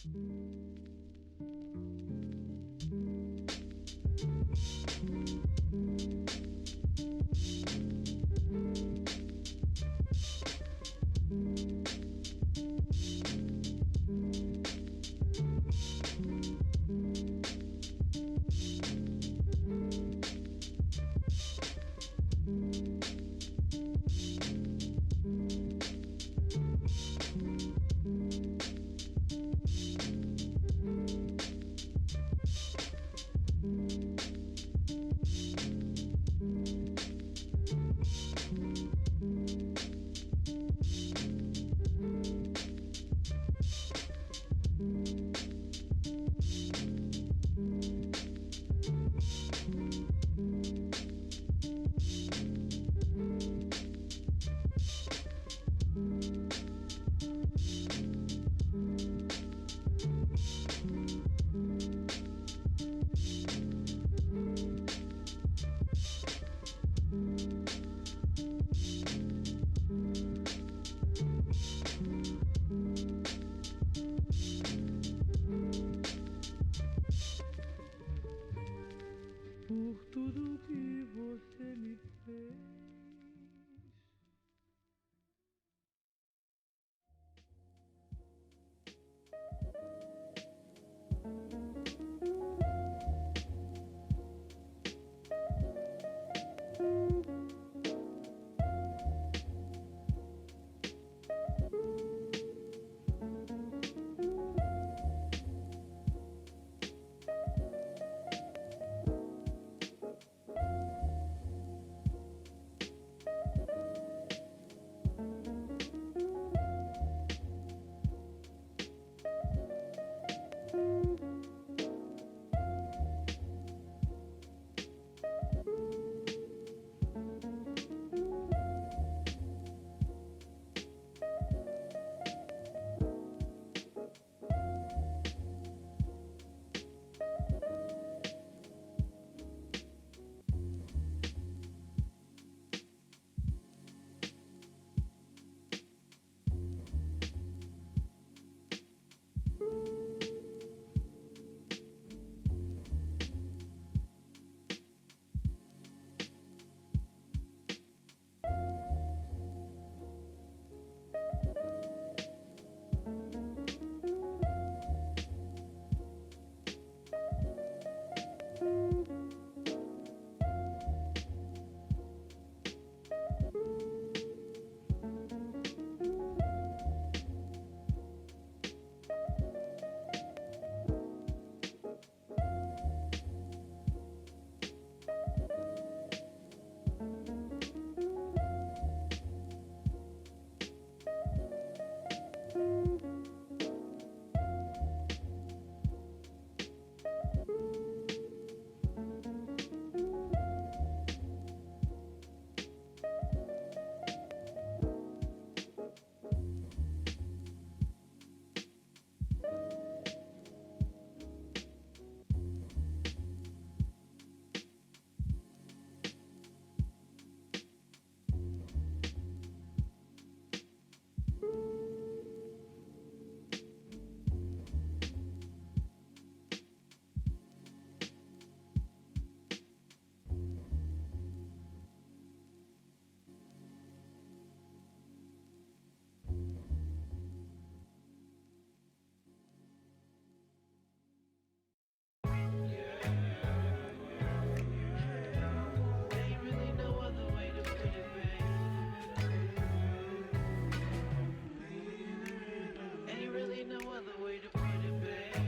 Por tudo que você me fez. Ain't really no other way to put it, babe.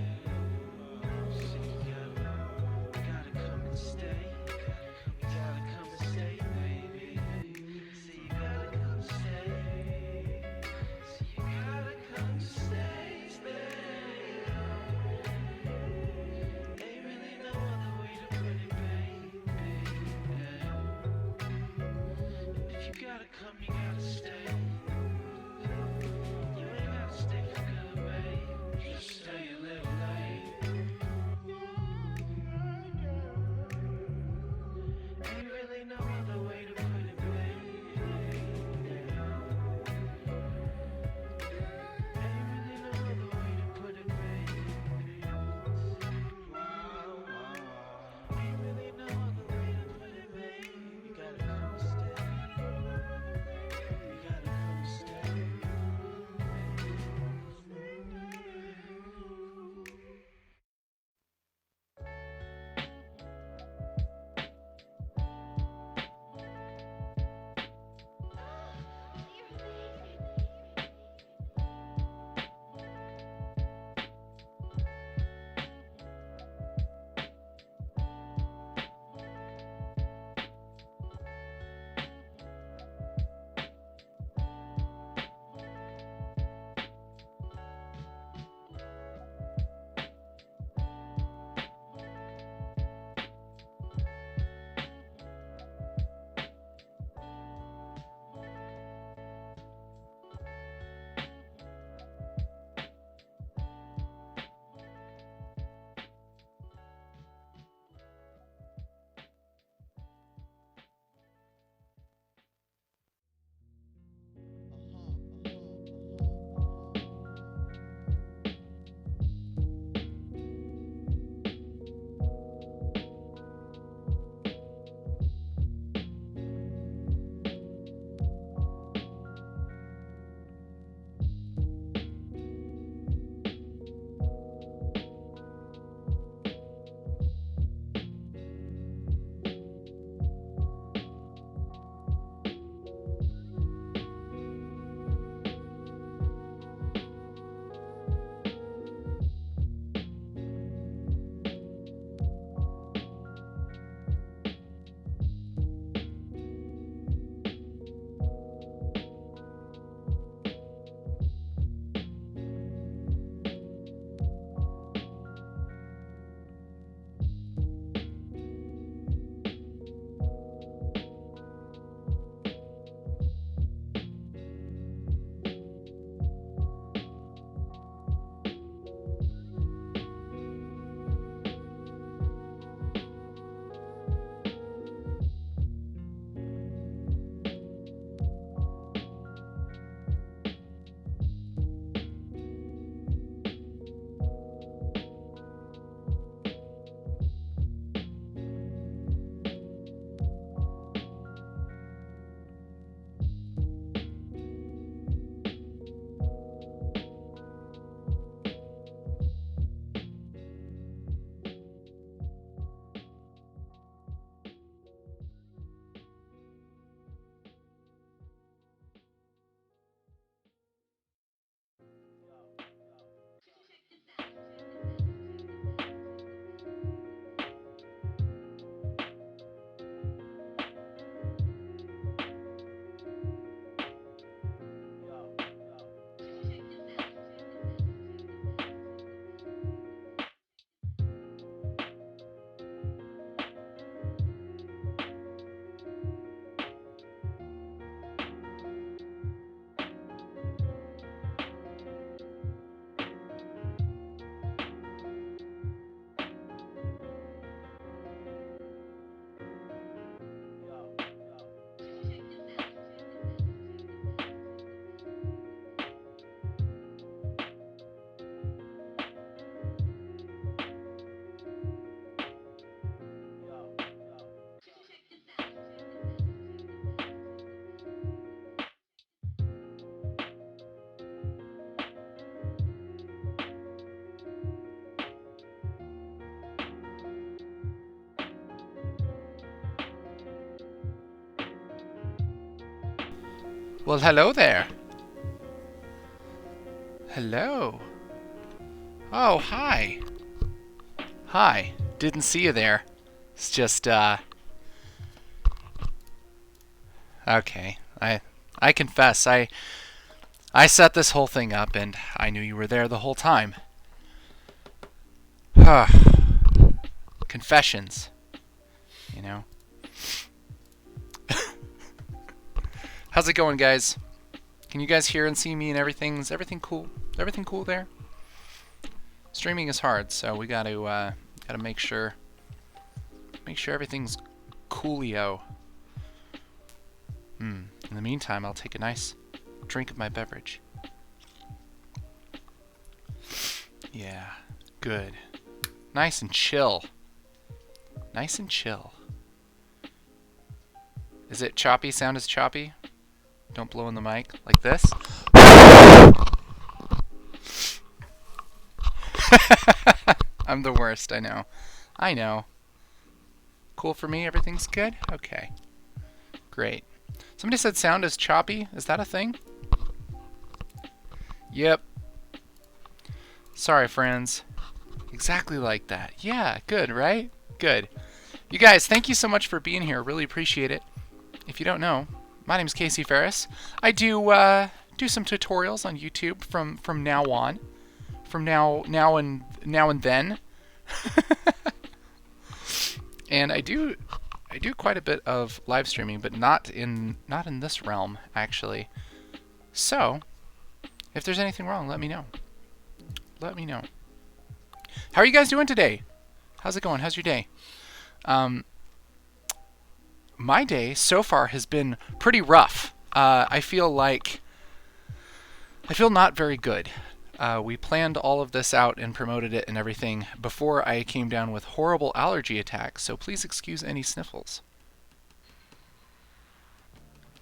Well, hello there. Hello. Oh, hi. Hi. Didn't see you there. It's just, okay. I confess, I set this whole thing up and I knew you were there the whole time. Confessions. You know. How's it going, guys? Can you guys hear and see me and everything? Is everything cool? Is everything cool there? Streaming is hard, so we gotta make sure everything's coolio. In the meantime, I'll take a nice drink of my beverage. Yeah, good. Nice and chill. Nice and chill. Is it choppy? Sound is choppy? Don't blow in the mic like this. I'm the worst, I know. I know. Cool for me? Everything's good? Okay. Great. Somebody said sound is choppy. Is that a thing? Yep. Sorry, friends. Exactly like that. Yeah, good, right? Good. You guys, thank you so much for being here. Really appreciate it. If you don't know, my name's Casey Ferris. I do some tutorials on YouTube from now on. From now and then. And I do quite a bit of live streaming, but not in this realm, actually. So, if there's anything wrong, let me know. Let me know. How are you guys doing today? How's it going? How's your day? My day so far has been pretty rough. I feel not very good. We planned all of this out and promoted it and everything before I came down with horrible allergy attacks, so please excuse any sniffles.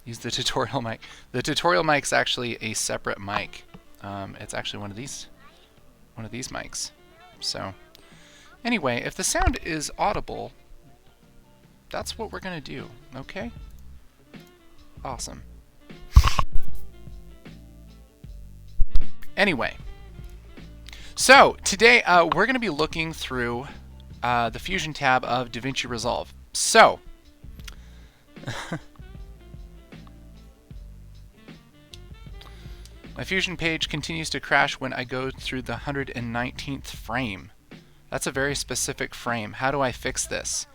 Use the tutorial mic. The tutorial mic's actually a separate mic. It's actually one of these mics. So, anyway, if the sound is audible, that's what we're gonna do, okay? Awesome. Anyway, so today we're going to be looking through the Fusion tab of DaVinci Resolve. So, my Fusion page continues to crash when I go through the 119th frame. That's a very specific frame. How do I fix this?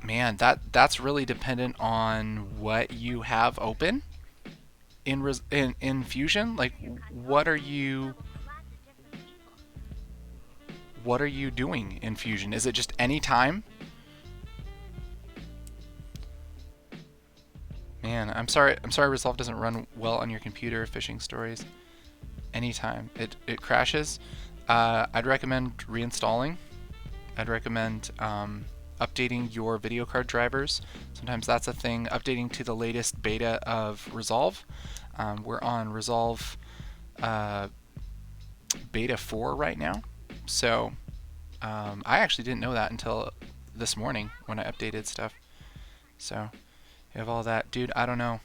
Man, that's really dependent on what you have open in Fusion. Like, what are you doing in Fusion? Is it just any time? Man, I'm sorry Resolve doesn't run well on your computer. Phishing stories. Anytime it crashes. I'd recommend reinstalling. I'd recommend updating your video card drivers. Sometimes that's a thing. Updating to the latest beta of Resolve. We're on Resolve beta 4 right now. So I actually didn't know that until this morning when I updated stuff. So you have all that. Dude, I don't know.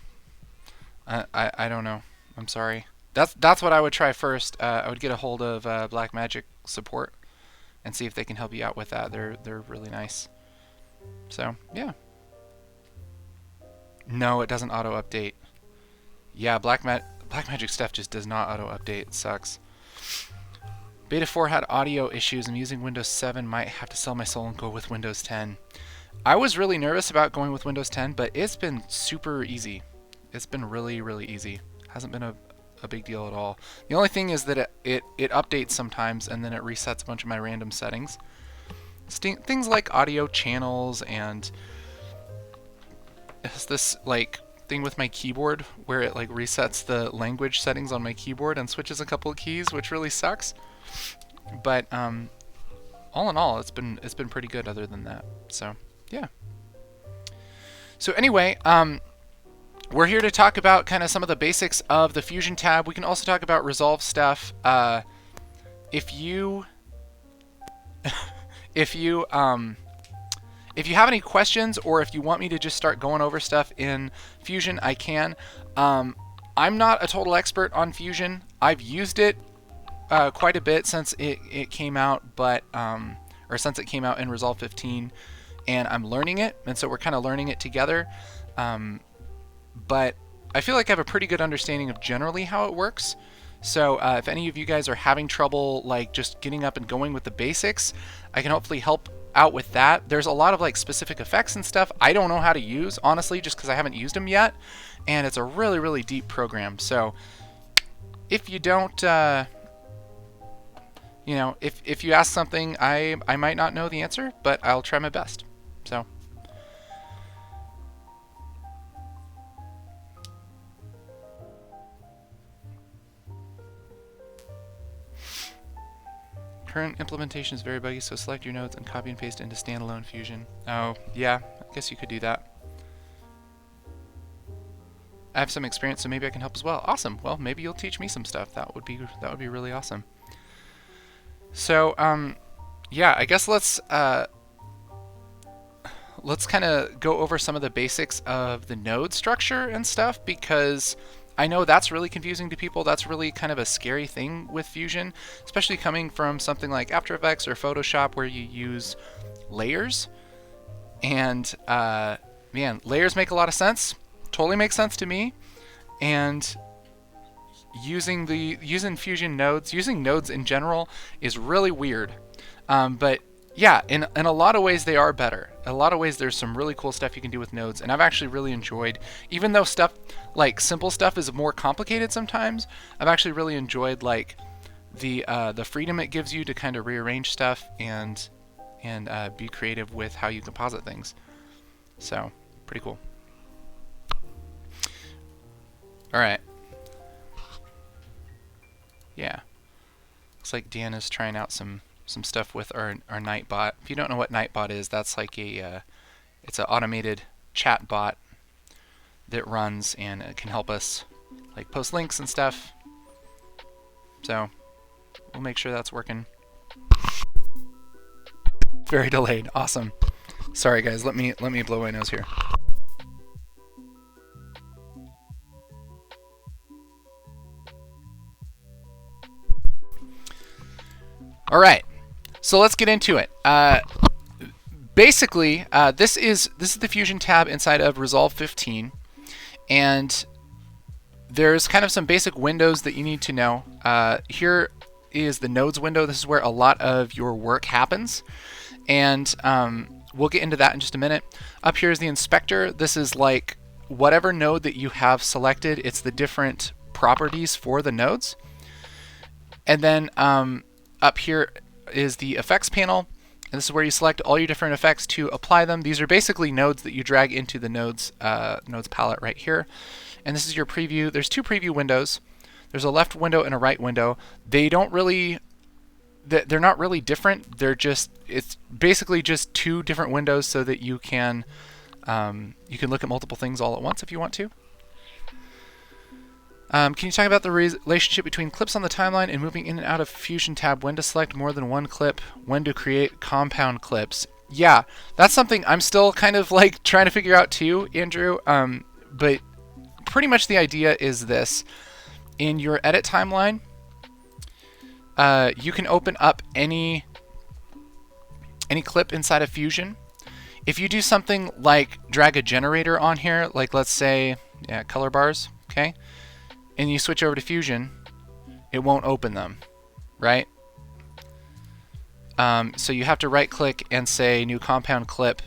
I don't know. I'm sorry. That's what I would try first. I would get a hold of Blackmagic support and see if they can help you out with that. They're really nice. So, yeah. No, it doesn't auto-update. Yeah, Blackmagic stuff just does not auto-update. It sucks. Beta 4 had audio issues. I'm using Windows 7. Might have to sell my soul and go with Windows 10. I was really nervous about going with Windows 10, but it's been super easy. It's been really, really easy. Hasn't been a big deal at all. The only thing is that it updates sometimes, and then it resets a bunch of my random settings. Things like audio channels, and it's this like thing with my keyboard where it like resets the language settings on my keyboard and switches a couple of keys, which really sucks. But all in all, it's been pretty good other than that. So yeah. So anyway, we're here to talk about kind of some of the basics of the Fusion tab. We can also talk about Resolve stuff. If you if you have any questions or if you want me to just start going over stuff in Fusion, I can. I'm not a total expert on Fusion. I've used it quite a bit since it came out, but or since it came out in Resolve 15, and I'm learning it, and so we're kind of learning it together. But I feel like I have a pretty good understanding of generally how it works. So if any of you guys are having trouble like just getting up and going with the basics, I can hopefully help out with that. There's a lot of like specific effects and stuff I don't know how to use, honestly, just because I haven't used them yet, and it's a really, really deep program. So if you don't, you know, if you ask something, I might not know the answer, but I'll try my best. So. Current implementation is very buggy, so select your nodes and copy and paste into standalone Fusion. Oh, yeah, I guess you could do that. I have some experience, so maybe I can help as well. Awesome. Well, maybe you'll teach me some stuff. That would be really awesome. So, yeah, I guess let's kind of go over some of the basics of the node structure and stuff, because I know that's really confusing to people. That's really kind of a scary thing with Fusion, especially coming from something like After Effects or Photoshop where you use layers. And man, layers make a lot of sense. Totally makes sense to me. And using Fusion nodes, using nodes in general is really weird. But yeah, in a lot of ways they are better. In a lot of ways there's some really cool stuff you can do with nodes, and I've actually really enjoyed, even though stuff like simple stuff is more complicated sometimes, I've actually really enjoyed like the freedom it gives you to kind of rearrange stuff and be creative with how you composite things. So pretty cool. All right. Yeah. Looks like Dan is trying out some stuff with our Nightbot. If you don't know what Nightbot is, that's like it's an automated chat bot that runs, and it can help us like post links and stuff. So we'll make sure that's working. Very delayed. Awesome. Sorry guys, let me blow my nose here. All right. So let's get into it. Basically, this is the Fusion tab inside of Resolve 15, and there's kind of some basic windows that you need to know. Here is the nodes window. This is where a lot of your work happens, and we'll get into that in just a minute. Up here is the inspector. This is like whatever node that you have selected. It's the different properties for the nodes, and then up here is the effects panel, and this is where you select all your different effects to apply them. These are basically nodes that you drag into the nodes palette right here, and this is your preview. There's two preview windows. There's a left window and a right window. They don't really, they're not really different. They're just, it's basically just two different windows so that you can look at multiple things all at once if you want to. Can you talk about the relationship between clips on the timeline and moving in and out of Fusion tab? When to select more than one clip? When to create compound clips? Yeah, that's something I'm still kind of like trying to figure out too, Andrew. But pretty much the idea is this. In your edit timeline, you can open up any clip inside of Fusion. If you do something like drag a generator on here, like let's say, yeah, color bars, okay? And you switch over to Fusion, it won't open them, right? So you have to right click and say new compound clip,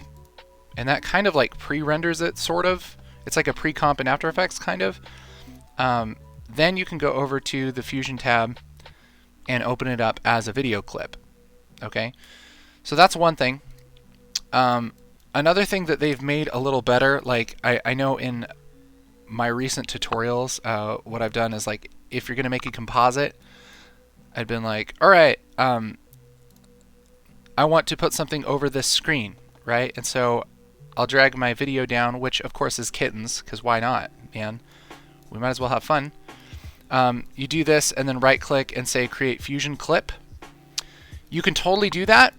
and that kind of like pre-renders it, sort of. It's like a pre-comp in After Effects, kind of. Then you can go over to the Fusion tab and open it up as a video clip, okay? So that's one thing. Another thing that they've made a little better, like I know in my recent tutorials, what I've done is like, if you're gonna make a composite, I'd been like, all right, I want to put something over this screen, right? And so I'll drag my video down, which of course is kittens, because why not, man? We might as well have fun. You do this and then right click and say create Fusion clip. You can totally do that,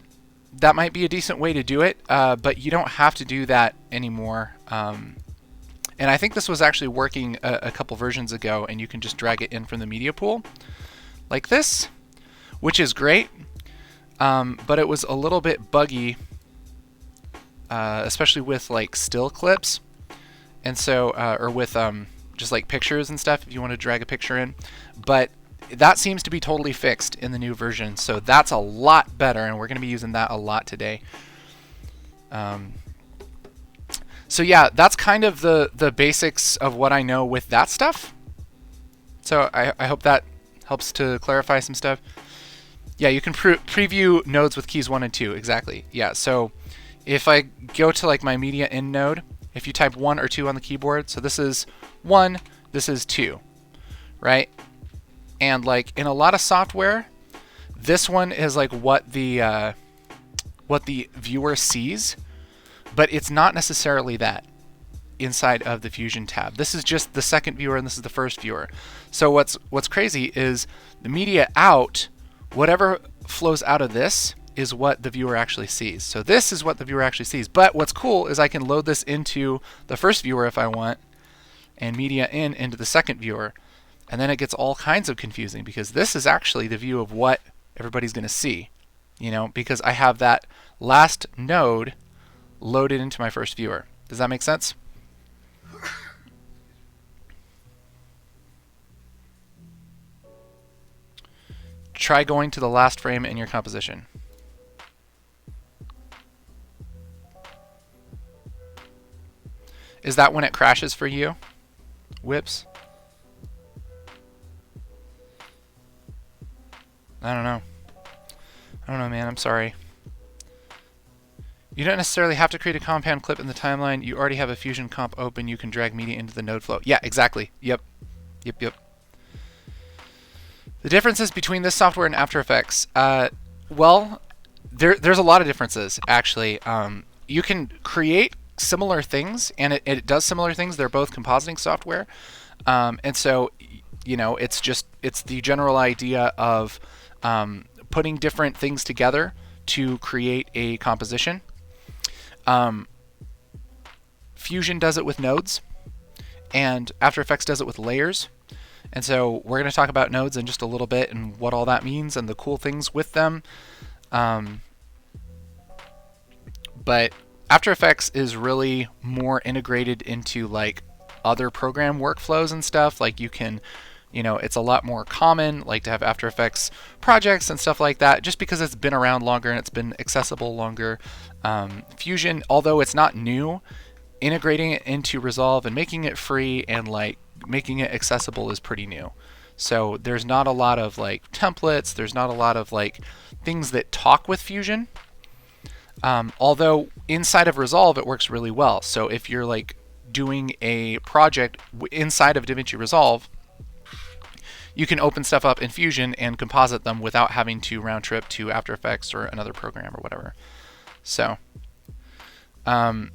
that might be a decent way to do it, but you don't have to do that anymore. And I think this was actually working a couple versions ago, and you can just drag it in from the media pool like this, which is great, but it was a little bit buggy, especially with like still clips, and so or with just like pictures and stuff if you want to drag a picture in. But that seems to be totally fixed in the new version, so that's a lot better, and we're going to be using that a lot today. So yeah, that's kind of the basics of what I know with that stuff. So I hope that helps to clarify some stuff. Yeah, you can preview nodes with keys 1 and 2, exactly. Yeah, so if I go to like my media in node, if you type 1 or 2 on the keyboard, so this is 1, this is 2, right? And like in a lot of software, this one is like what the viewer sees, but it's not necessarily that inside of the Fusion tab. This is just the second viewer and this is the first viewer. So what's crazy is the media out, whatever flows out of this is what the viewer actually sees. So this is what the viewer actually sees. But what's cool is I can load this into the first viewer if I want, and media in into the second viewer. And then it gets all kinds of confusing because this is actually the view of what everybody's going to see, you know, because I have that last node loaded into my first viewer. Does that make sense? Try going to the last frame in your composition. Is that when it crashes for you? Whips? I don't know. I don't know, man. I'm sorry. You don't necessarily have to create a compound clip in the timeline. You already have a Fusion comp open. You can drag media into the node flow. Yeah, exactly. Yep. Yep. The differences between this software and After Effects. Well, there's a lot of differences, actually. You can create similar things, and it does similar things. They're both compositing software. And so, you know, it's the general idea of putting different things together to create a composition. Fusion does it with nodes, and After Effects does it with layers. And so we're going to talk about nodes in just a little bit and what all that means and the cool things with them. But After Effects is really more integrated into like other program workflows and stuff. Like you can, you know, it's a lot more common like to have After Effects projects and stuff like that just because it's been around longer and it's been accessible longer. Fusion, although it's not new, integrating it into Resolve and making it free and like making it accessible is pretty new. So there's not a lot of like templates, there's not a lot of like things that talk with Fusion. Although inside of Resolve it works really well. So if you're like doing a project inside of DaVinci Resolve, you can open stuff up in Fusion and composite them without having to round trip to After Effects or another program or whatever. So and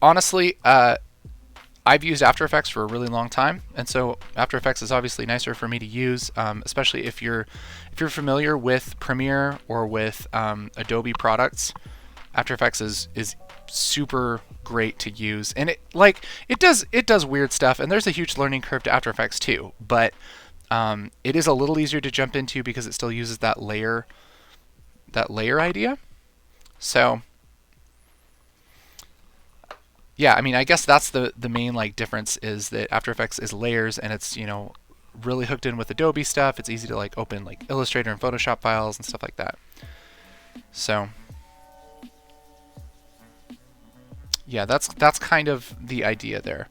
honestly, I've used After Effects for a really long time, and so After Effects is obviously nicer for me to use, especially if you're familiar with Premiere or with Adobe products. After Effects is super great to use, and it does weird stuff, and there's a huge learning curve to After Effects too, but it is a little easier to jump into because it still uses that layer idea. So yeah, I mean, I guess that's the main like difference is that After Effects is layers, and it's, you know, really hooked in with Adobe stuff. It's easy to like open like Illustrator and Photoshop files and stuff like that. So yeah, that's kind of the idea there.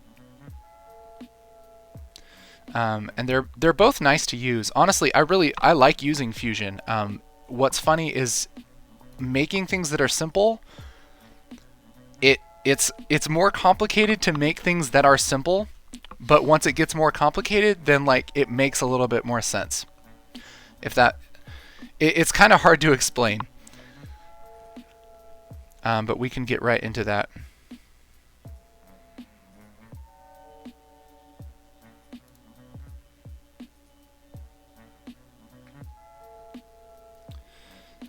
And they're both nice to use. Honestly, I like using Fusion. What's funny is making things that are simple. It's more complicated to make things that are simple, but once it gets more complicated, then like it makes a little bit more sense. It's kind of hard to explain, but we can get right into that.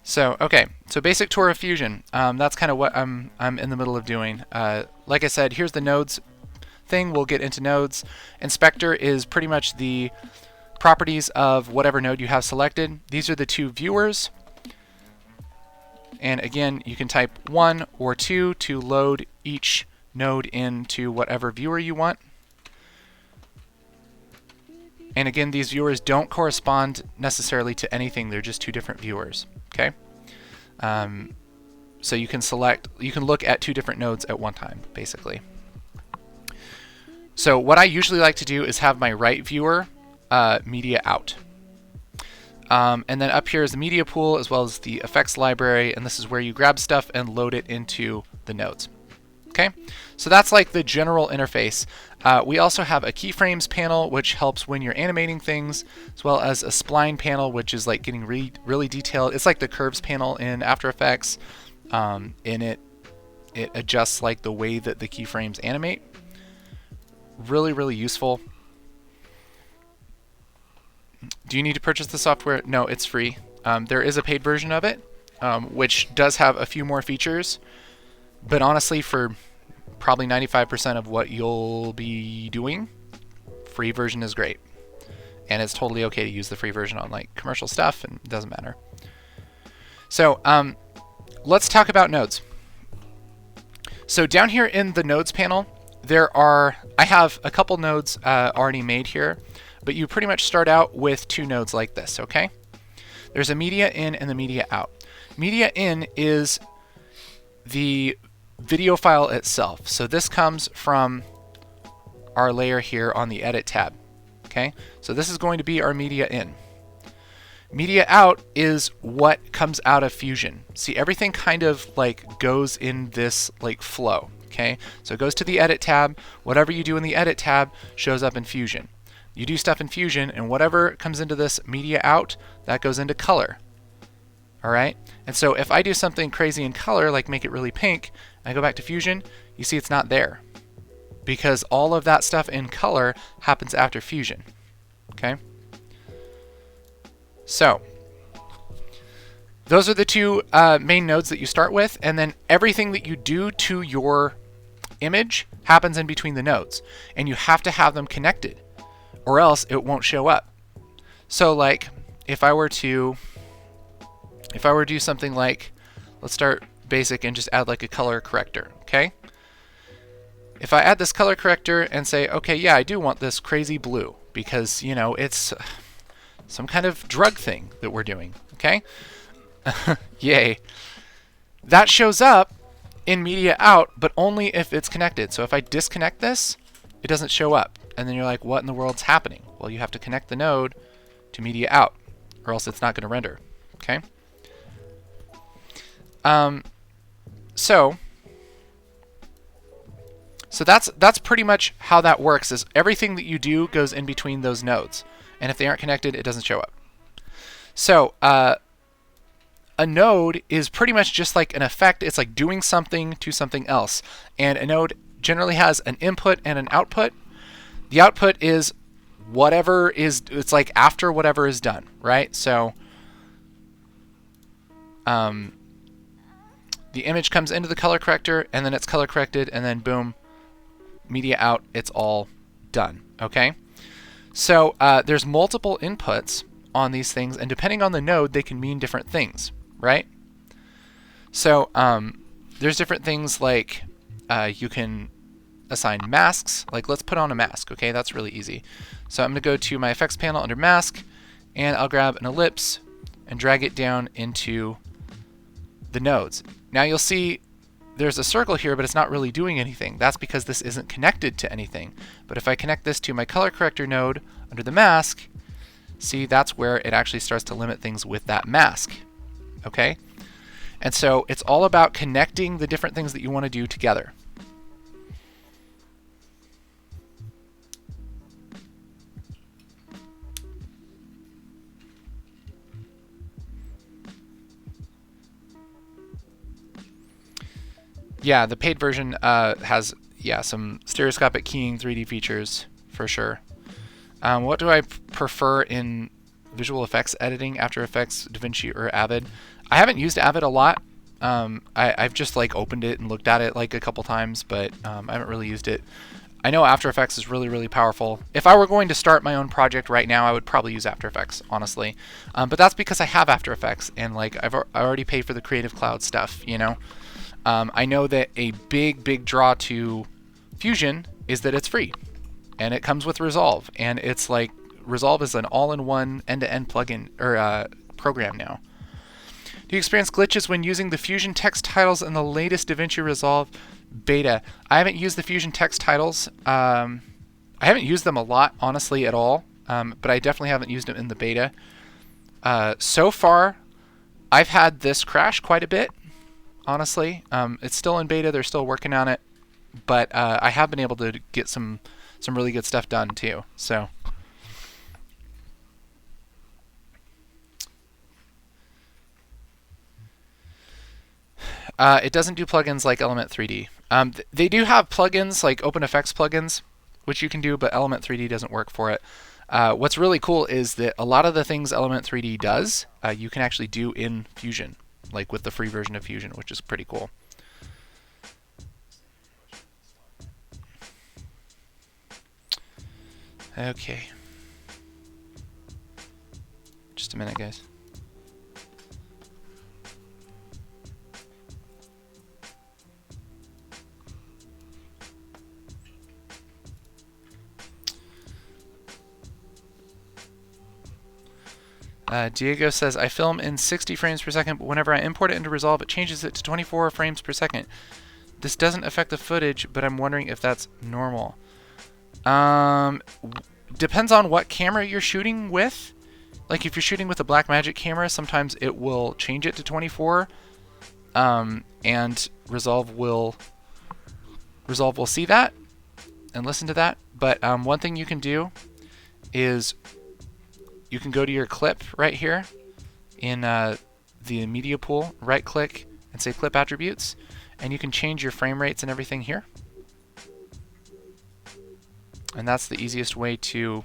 So okay, so basic tour of Fusion. That's kind of what I'm in the middle of doing. Like I said, here's the nodes thing. We'll get into nodes. Inspector is pretty much the properties of whatever node you have selected. These are the two viewers. And again, you can type 1 or 2 to load each node into whatever viewer you want. And again, these viewers don't correspond necessarily to anything. They're just two different viewers. Okay. So you can look at two different nodes at one time, basically. So what I usually like to do is have my right viewer media out. And then up here is the media pool as well as the effects library, and this is where you grab stuff and load it into the nodes. Okay, so that's like the general interface. We also have a keyframes panel, which helps when you're animating things, as well as a spline panel, which is like getting really detailed. It's like the curves panel in After Effects. In it adjusts like the way that the keyframes animate. Really useful. Do you need to purchase the software? No, it's free. There is a paid version of it, which does have a few more features. But honestly, for probably 95% of what you'll be doing, free version is great. And it's totally okay to use the free version on like commercial stuff, and it doesn't matter. So let's talk about nodes. So down here in the nodes panel, I have a couple nodes already made here, but you pretty much start out with two nodes like this, okay? There's a media in and the media out. Media in is the video file itself. So this comes from our layer here on the edit tab, okay? So this is going to be our media in. Media out is what comes out of Fusion. See, everything kind of like goes in this like flow, okay? So it goes to the edit tab. Whatever you do in the edit tab shows up in Fusion. You do stuff in Fusion, and whatever comes into this media out, that goes into color. All right? And so if I do something crazy in color, like make it really pink, and I go back to Fusion, you see it's not there. Because all of that stuff in color happens after Fusion. Okay? So, those are the two main nodes that you start with, and then everything that you do to your image happens in between the nodes. And you have to have them connected, or else it won't show up. So like, if I were to do something like, let's start basic and just add like a color corrector, okay? If I add this color corrector and say, okay, yeah, I do want this crazy blue because, you know, it's some kind of drug thing that we're doing, okay? Yay. That shows up in media out, but only if it's connected. So if I disconnect this, it doesn't show up. And then you're like, what in the world's happening? Well, you have to connect the node to media out, or else it's not going to render, okay? So that's pretty much how that works, is everything that you do goes in between those nodes. And if they aren't connected, it doesn't show up. So a node is pretty much just like an effect. It's like doing something to something else. And a node generally has an input and an output. The output is whatever is, it's like after whatever is done, right? So the image comes into the color corrector, and then it's color corrected, and then boom, media out, it's all done, okay? So there's multiple inputs on these things, and depending on the node, they can mean different things, right? So there's different things like you can assign masks. Like let's put on a mask, okay? That's really easy. So I'm going to go to my effects panel under mask, and I'll grab an ellipse and drag it down into the nodes. Now you'll see there's a circle here, but it's not really doing anything. That's because this isn't connected to anything. But if I connect this to my color corrector node under the mask, see, that's where it actually starts to limit things with that mask, okay? And so it's all about connecting the different things that you want to do together. Yeah, the paid version has some stereoscopic keying 3D features for sure. What do I prefer in visual effects editing, After Effects, DaVinci, or Avid? I haven't used Avid a lot. I've just like opened it and looked at it like a couple times, but I haven't really used it. I know After Effects is really, really powerful. If I were going to start my own project right now, I would probably use After Effects, honestly. But that's because I have After Effects, and like I already paid for the Creative Cloud stuff, you know. I know that a big draw to Fusion is that it's free, and it comes with Resolve, and it's like Resolve is an all-in-one end-to-end plugin or program now. Do you experience glitches when using the Fusion text titles in the latest DaVinci Resolve beta? I haven't used the Fusion text titles. I haven't used them a lot, honestly, at all. But I definitely haven't used them in the beta. So far, I've had this crash quite a bit, honestly. It's still in beta. They're still working on it. But I have been able to get some really good stuff done, too. So... it doesn't do plugins like Element 3D. They do have plugins like OpenFX plugins, which you can do, but Element 3D doesn't work for it. What's really cool is that a lot of the things Element 3D does, you can actually do in Fusion, like with the free version of Fusion, which is pretty cool. Okay. Just a minute, guys. Diego says, I film in 60 frames per second, but whenever I import it into Resolve, it changes it to 24 frames per second. This doesn't affect the footage, but I'm wondering if that's normal. Depends on what camera you're shooting with. Like if you're shooting with a Blackmagic camera, sometimes it will change it to 24, and Resolve will see that and listen to that. But one thing you can do is you can go to your clip right here in the media pool, right click and say clip attributes, and you can change your frame rates and everything here. And that's the easiest way to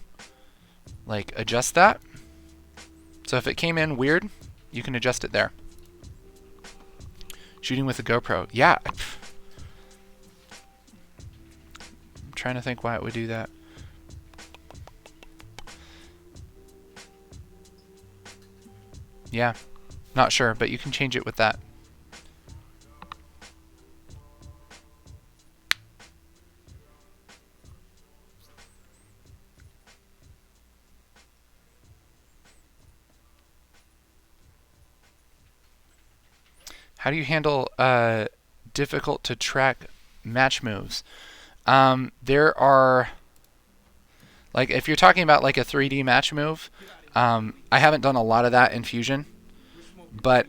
like adjust that. So if it came in weird, you can adjust it there. Shooting with a GoPro. Yeah. I'm trying to think why it would do that. Yeah, not sure, but you can change it with that. How do you handle difficult to track match moves? There are, like, if you're talking about like a 3D match move, I haven't done a lot of that in Fusion. But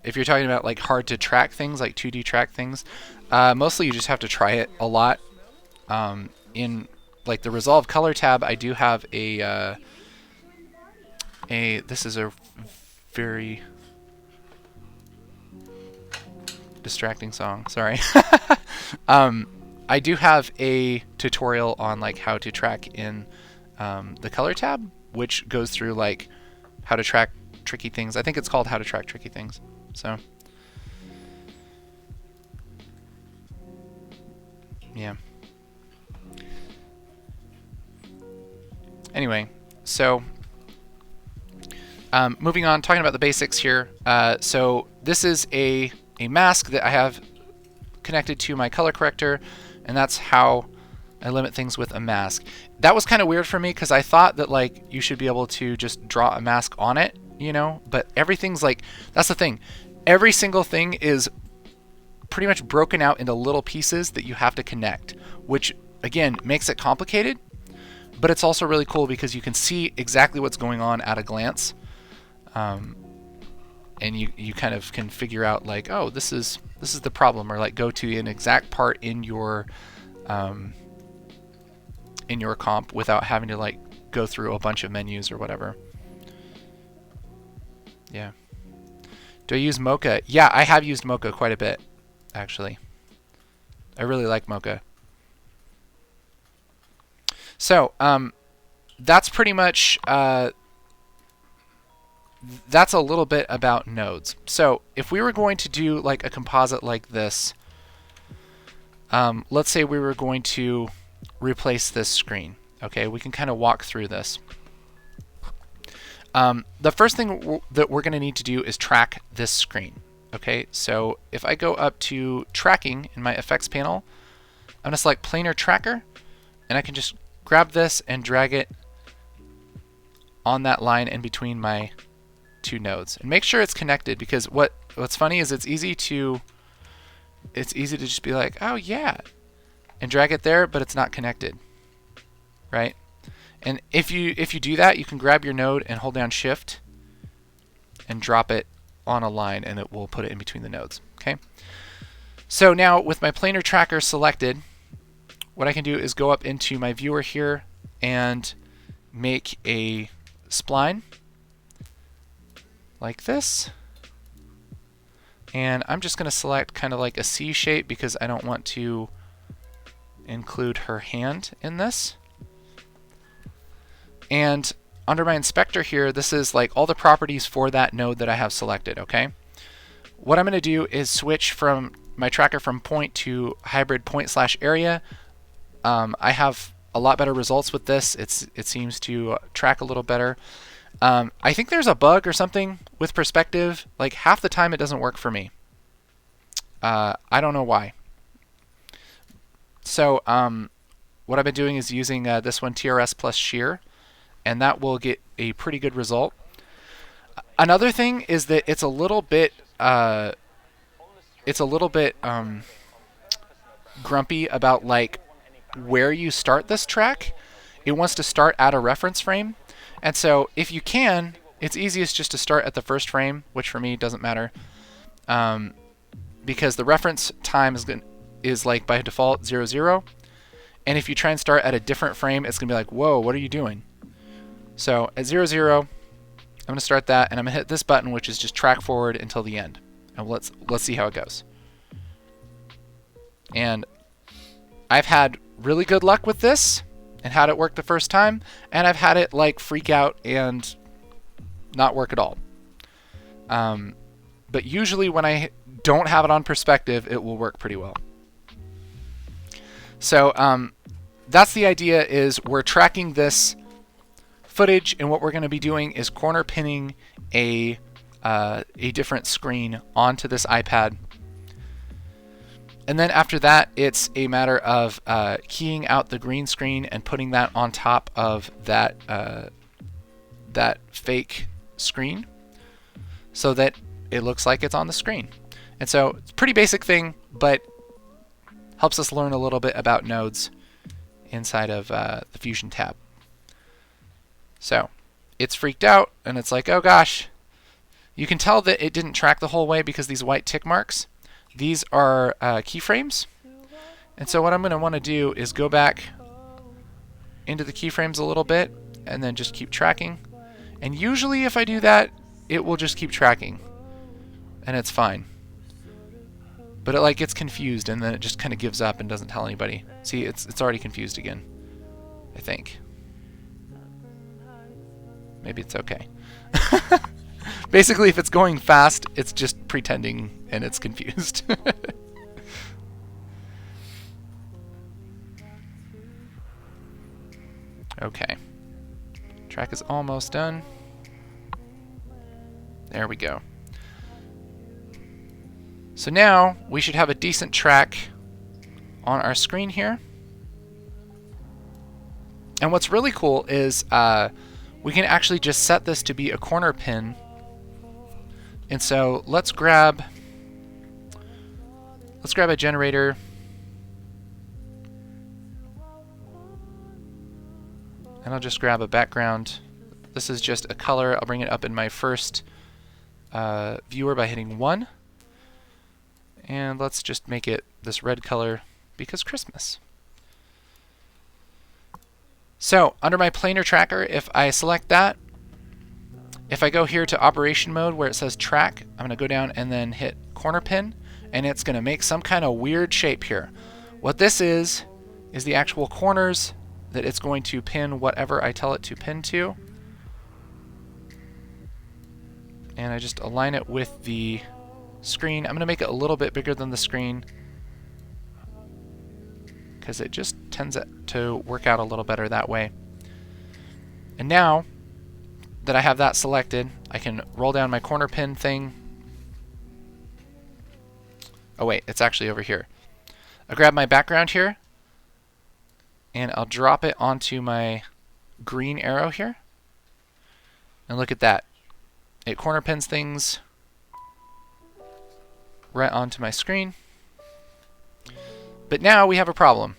if you're talking about like hard to track things, like 2D track things, mostly you just have to try it a lot. In like the Resolve Color tab, I do have a this is a very distracting song, sorry. I do have a tutorial on like how to track in the Color tab, which goes through like how to track tricky things. I think it's called How to Track Tricky Things. So yeah. Anyway, so moving on, talking about the basics here. So this is a mask that I have connected to my color corrector, and that's how I limit things with a mask. That was kind of weird for me because I thought that like you should be able to just draw a mask on it, you know, but everything's like, that's the thing. Every single thing is pretty much broken out into little pieces that you have to connect, which again makes it complicated, but it's also really cool because you can see exactly what's going on at a glance. And you kind of can figure out like, oh, this is the problem, or like go to an exact part in your comp without having to like go through a bunch of menus or whatever. Yeah. Do I use Mocha? Yeah, I have used Mocha quite a bit, actually. I really like Mocha. So that's pretty much that's a little bit about nodes. So if we were going to do like a composite like this, let's say we were going to replace this screen. Okay, we can kind of walk through this. The first thing that we're going to need to do is track this screen. Okay, so if I go up to tracking in my effects panel, I'm going to select planar tracker, and I can just grab this and drag it on that line in between my two nodes. And make sure it's connected, because what's funny is it's easy to just be like, oh yeah, and drag it there, but it's not connected, right? And if you do that, you can grab your node and hold down Shift and drop it on a line, and it will put it in between the nodes. Okay. So now with my planar tracker selected, what I can do is go up into my viewer here and make a spline like this. And I'm just going to select kind of like a C shape because I don't want to include her hand in this. And under my inspector here, this is like all the properties for that node that I have selected, okay? What I'm going to do is switch from my tracker from point to hybrid point/area. I have a lot better results with this. It seems to track a little better. I think there's a bug or something with perspective. Like half the time it doesn't work for me. I don't know why. So what I've been doing is using this one, TRS plus shear, and that will get a pretty good result. Another thing is that it's a little bit grumpy about like where you start this track. It wants to start at a reference frame, and so if you can, it's easiest just to start at the first frame, which for me doesn't matter, because the reference time is like by default 0, 0, and if you try and start at a different frame, it's gonna be like, whoa, what are you doing? So at 0, 0, I'm going to start that, and I'm going to hit this button, which is just track forward until the end. And let's see how it goes. And I've had really good luck with this and had it work the first time, and I've had it like freak out and not work at all. But usually when I don't have it on perspective, it will work pretty well. So that's the idea, is we're tracking this footage, and what we're going to be doing is corner pinning a different screen onto this iPad. And then after that, it's a matter of keying out the green screen and putting that on top of that fake screen so that it looks like it's on the screen. And so it's a pretty basic thing, but helps us learn a little bit about nodes inside of the Fusion tab. So it's freaked out, and it's like, oh gosh. You can tell that it didn't track the whole way because these white tick marks, these are keyframes. And so what I'm going to want to do is go back into the keyframes a little bit and then just keep tracking. And usually if I do that, it will just keep tracking, and it's fine. But it like gets confused, and then it just kind of gives up and doesn't tell anybody. See, it's already confused again, I think. Maybe it's okay. Basically, if it's going fast, it's just pretending and it's confused. Okay. Track is almost done. There we go. So now we should have a decent track on our screen here. And what's really cool is we can actually just set this to be a corner pin. And so let's grab a generator. And I'll just grab a background. This is just a color. I'll bring it up in my first viewer by hitting 1. And let's just make it this red color because Christmas. So under my planar tracker, if I select that, if I go here to operation mode where it says track, I'm going to go down and then hit corner pin, and it's going to make some kind of weird shape here. What this is the actual corners that it's going to pin whatever I tell it to pin to. and I just align it with the screen. I'm going to make it a little bit bigger than the screen because it just tends to work out a little better that way. And now that I have that selected, I can roll down my corner pin thing. Oh wait, it's actually over here. I'll grab my background here, and I'll drop it onto my green arrow here. And look at that. It corner pins things right onto my screen. But now we have a problem.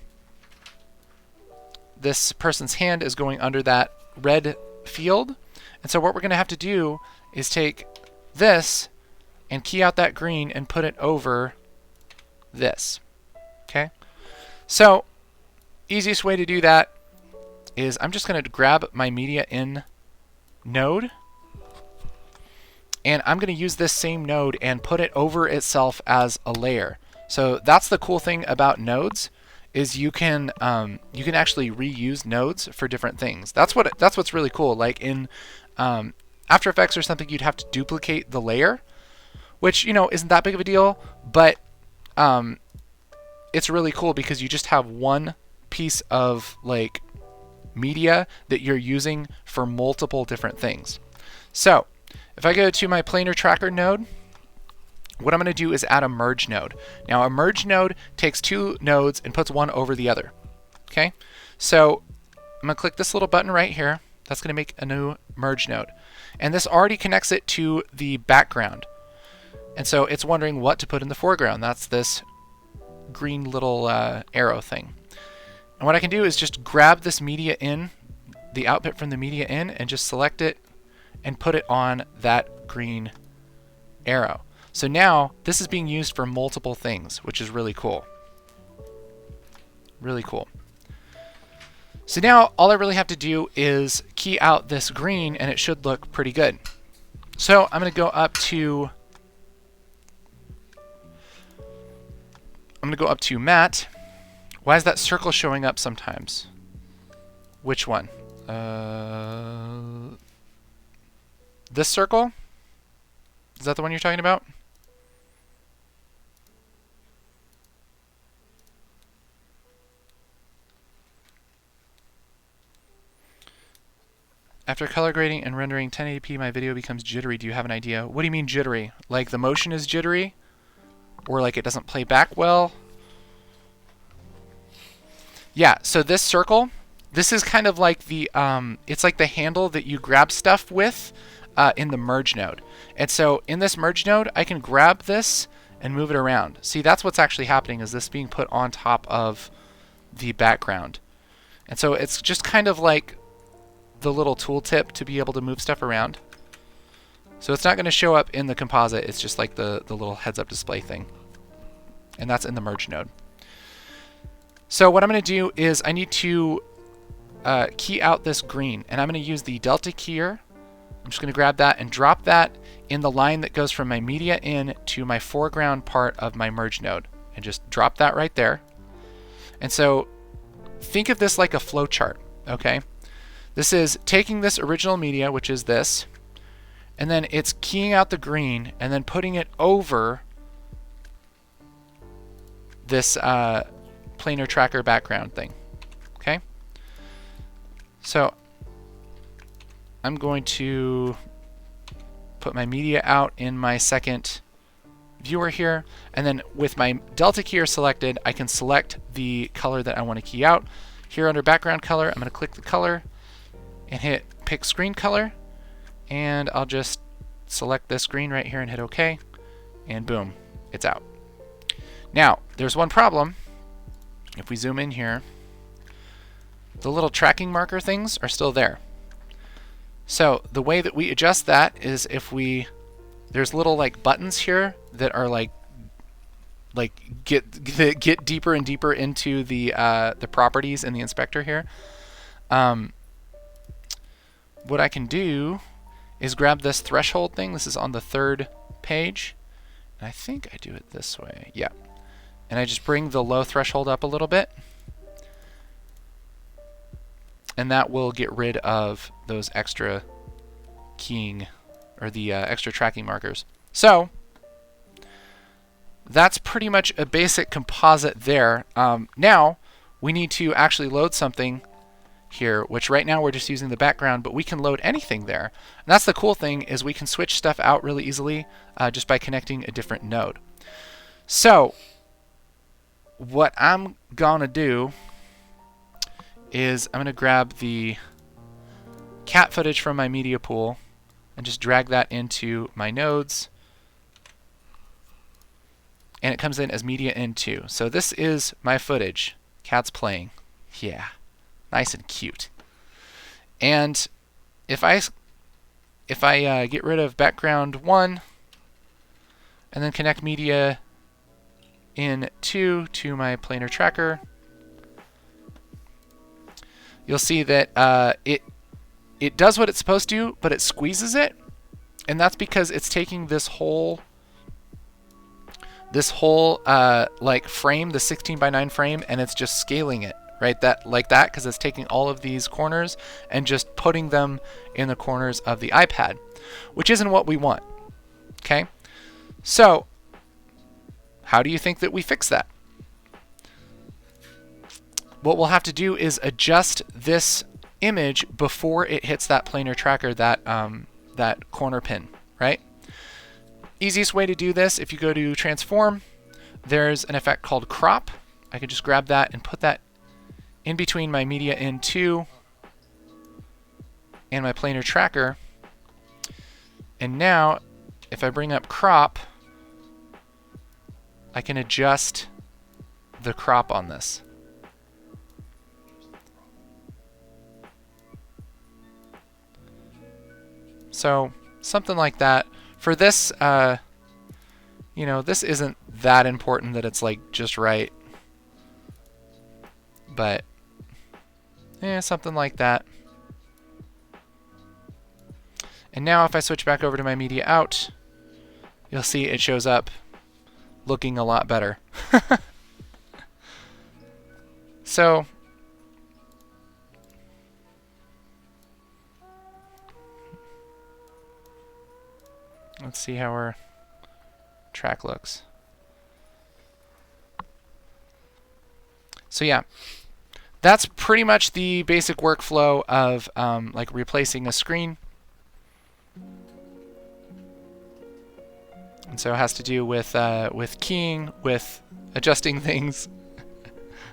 This person's hand is going under that red field. And so what we're going to have to do is take this and key out that green and put it over this. Okay? So, easiest way to do that is I'm just going to grab my media in node, and I'm going to use this same node and put it over itself as a layer. So that's the cool thing about nodes, is you can actually reuse nodes for different things. That's what's really cool. Like in After Effects or something, you'd have to duplicate the layer, which, you know, isn't that big of a deal, but it's really cool because you just have one piece of like media that you're using for multiple different things. So if I go to my planar tracker node, what I'm going to do is add a merge node. Now a merge node takes two nodes and puts one over the other. Okay, so I'm going to click this little button right here. That's going to make a new merge node, and this already connects it to the background, and so it's wondering what to put in the foreground. That's this green little arrow thing. And what I can do is just grab this media in, the output from the media in, and just select it and put it on that green arrow. So now this is being used for multiple things, which is really cool. Really cool. So now all I really have to do is key out this green and it should look pretty good. So I'm going to go up to matte. Why is that circle showing up sometimes? Which one? This circle? Is that the one you're talking about? After color grading and rendering 1080p, my video becomes jittery. Do you have an idea? What do you mean jittery? Like the motion is jittery? Or like it doesn't play back well? Yeah, so this circle, this is kind of like the, it's like the handle that you grab stuff with in the merge node. And so in this merge node, I can grab this and move it around. See, that's what's actually happening, is this being put on top of the background. And so it's just kind of like the little tooltip to be able to move stuff around. So it's not going to show up in the composite, it's just like the little heads-up display thing. And that's in the merge node. So what I'm going to do is I need to key out this green, and I'm going to use the delta keyer. I'm just going to grab that and drop that in the line that goes from my media in to my foreground part of my merge node, and just drop that right there. And so think of this like a flow chart, okay? This is taking this original media, which is this, and then it's keying out the green and then putting it over this planar tracker background thing. Okay? So I'm going to put my media out in my second viewer here, and then with my delta keyer selected, I can select the color that I want to key out. Here under background color, I'm going to click the color and hit pick screen color, and I'll just select this green right here and hit OK, and boom, it's out. Now, there's one problem. If we zoom in here, the little tracking marker things are still there. So the way that we adjust that is if there's little like buttons here that are like get deeper and deeper into the properties in the inspector here. What I can do is grab this threshold thing. This is on the third page. And I think I do it this way. Yeah. And I just bring the low threshold up a little bit. And that will get rid of those extra keying or the extra tracking markers. So that's pretty much a basic composite there. Now we need to actually load something here, which right now we're just using the background, but we can load anything there. And that's the cool thing, is we can switch stuff out really easily just by connecting a different node. So what I'm gonna do is I'm gonna grab the cat footage from my media pool and just drag that into my nodes, and it comes in as media in 2. So this is my footage. Cat's playing. Yeah, nice and cute. And if I get rid of background 1 and then connect media in 2 to my planar tracker, you'll see that it does what it's supposed to, but it squeezes it, and that's because it's taking this whole like frame, the 16:9 frame, and it's just scaling it right like that, because it's taking all of these corners and just putting them in the corners of the iPad, which isn't what we want. Okay, so how do you think that we fix that? What we'll have to do is adjust this image before it hits that planar tracker, that corner pin, right? Easiest way to do this, if you go to transform, there's an effect called crop. I can just grab that and put that in between my media in 2 and my planar tracker. And now if I bring up crop, I can adjust the crop on this. So something like that. For this, you know, this isn't that important that it's like just right, but yeah, something like that. And now if I switch back over to my media out, you'll see it shows up looking a lot better. So let's see how our track looks. So yeah, that's pretty much the basic workflow of like replacing a screen. And so it has to do with keying, with adjusting things.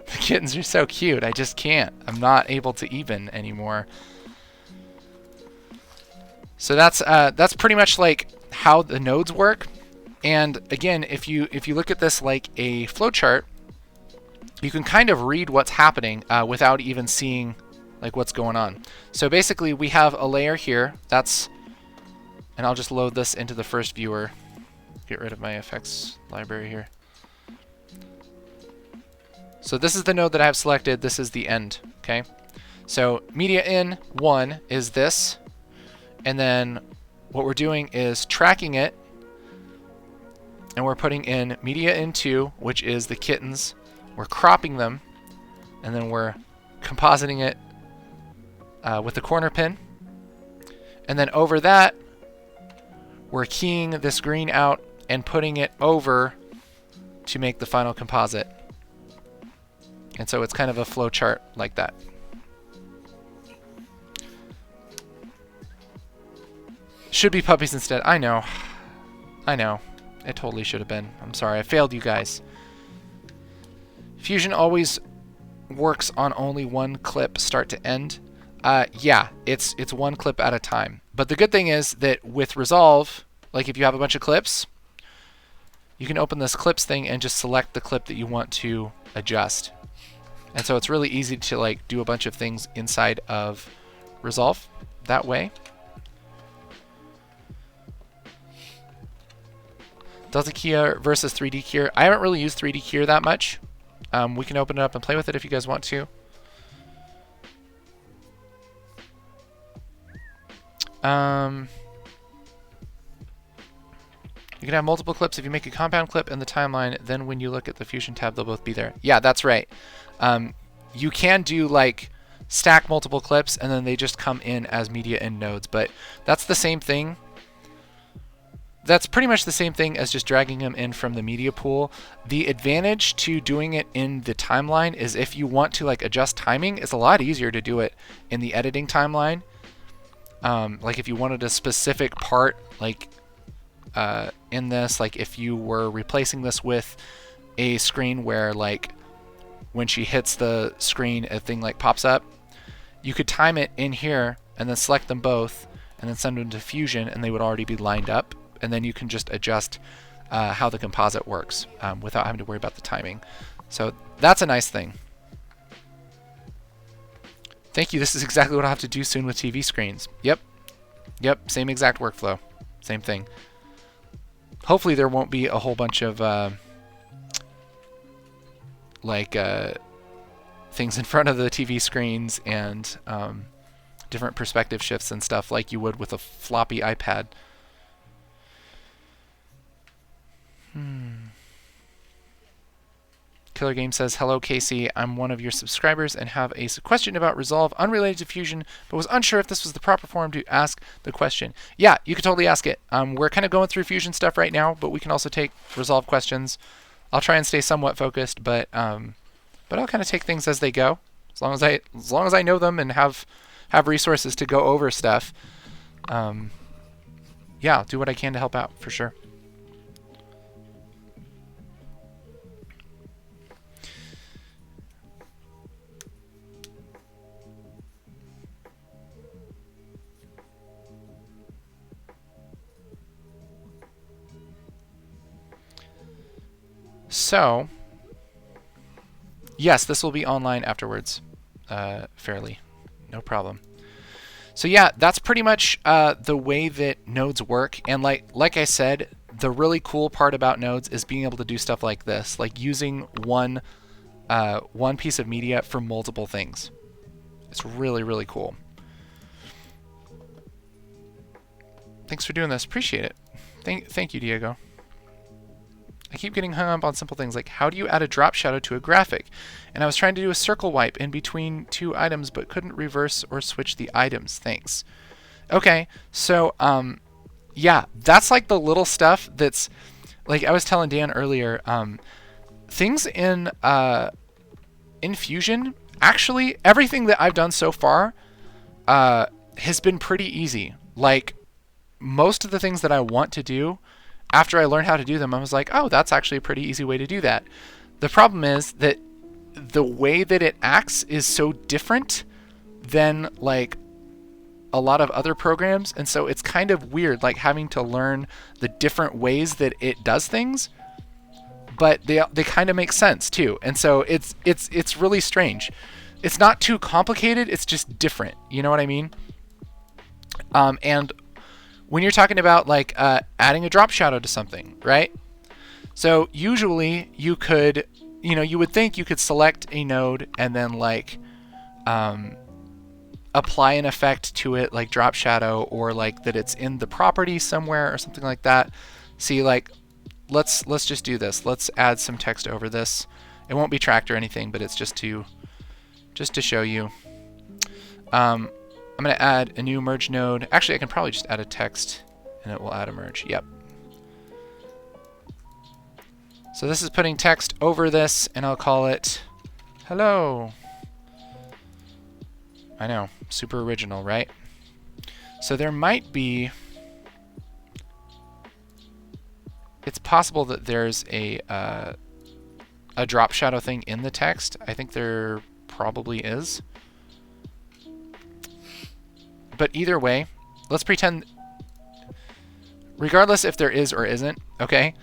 The kittens are so cute. I just can't. I'm not able to even anymore. So that's pretty much like how the nodes work. And again, if you look at this like a flowchart, you can kind of read what's happening without even seeing like what's going on. So basically we have a layer here, and I'll just load this into the first viewer. Get rid of my effects library here. So this is the node that I have selected. This is the end. Okay. So media in 1 is this, and then what we're doing is tracking it, and we're putting in media in 2, which is the kittens. We're cropping them, and then we're compositing it with the corner pin. And then over that, we're keying this green out and putting it over to make the final composite. And so it's kind of a flow chart like that. Should be puppies instead. I know. I know. It totally should have been. I'm sorry. I failed you guys. Fusion always works on only one clip start to end. Yeah, it's one clip at a time. But the good thing is that with Resolve, like if you have a bunch of clips, you can open this clips thing and just select the clip that you want to adjust. And so it's really easy to like do a bunch of things inside of Resolve that way. Delta Keyer versus 3D Keyer. I haven't really used 3D Keyer that much. We can open it up and play with it if you guys want to. You can have multiple clips if you make a compound clip in the timeline, then when you look at the Fusion tab, they'll both be there. Yeah, that's right. You can do like stack multiple clips and then they just come in as media in nodes, but that's the same thing that's pretty much the same thing as just dragging them in from the media pool. The advantage to doing it in the timeline is if you want to like adjust timing, it's a lot easier to do it in the editing timeline. Like if you wanted a specific part, like in this, like if you were replacing this with a screen where like when she hits the screen, a thing like pops up, you could time it in here and then select them both and then send them to Fusion and they would already be lined up. And then you can just adjust how the composite works without having to worry about the timing. So that's a nice thing. Thank you. This is exactly what I'll have to do soon with TV screens. Yep. Yep. Same exact workflow. Same thing. Hopefully there won't be a whole bunch of things in front of the TV screens and different perspective shifts and stuff like you would with a floppy iPad. Killer Game says, hello Casey, I'm one of your subscribers and have a question about Resolve unrelated to Fusion, but was unsure if this was the proper forum to ask the question. Yeah, you could totally ask it. We're kind of going through Fusion stuff right now, but we can also take Resolve questions. I'll try and stay somewhat focused, but I'll kind of take things as they go, as long as I know them and have resources to go over stuff. Yeah, I'll do what I can to help out for sure. So, yes, this will be online afterwards, fairly, no problem. So yeah, that's pretty much the way that nodes work. And like I said, the really cool part about nodes is being able to do stuff like this, like using one piece of media for multiple things. It's really, really cool. Thanks for doing this. Appreciate it. Thank you, Diego. I keep getting hung up on simple things like how do you add a drop shadow to a graphic? And I was trying to do a circle wipe in between two items but couldn't reverse or switch the items. Thanks. Okay, so yeah, that's like the little stuff that's like I was telling Dan earlier, things in Fusion, actually everything that I've done so far has been pretty easy. Like most of the things that I want to do, after I learned how to do them, I was like, oh, that's actually a pretty easy way to do that. The problem is that the way that it acts is so different than like a lot of other programs, and so it's kind of weird like having to learn the different ways that it does things, but they kind of make sense too. And so it's really strange. It's not too complicated, it's just different. You know what I mean? And when you're talking about like adding a drop shadow to something, right? So usually you could, you would think you could select a node and then like apply an effect to it, like drop shadow, or like that it's in the property somewhere or something like that. See, like let's just do this. Let's add some text over this. It won't be tracked or anything, but it's just to show you. I'm going to add a new merge node. Actually, I can probably just add a text and it will add a merge. Yep. So this is putting text over this, and I'll call it hello. I know, super original, right? So there might be, it's possible that there's a drop shadow thing in the text. I think there probably is. But either way, let's pretend, regardless if there is or isn't, okay?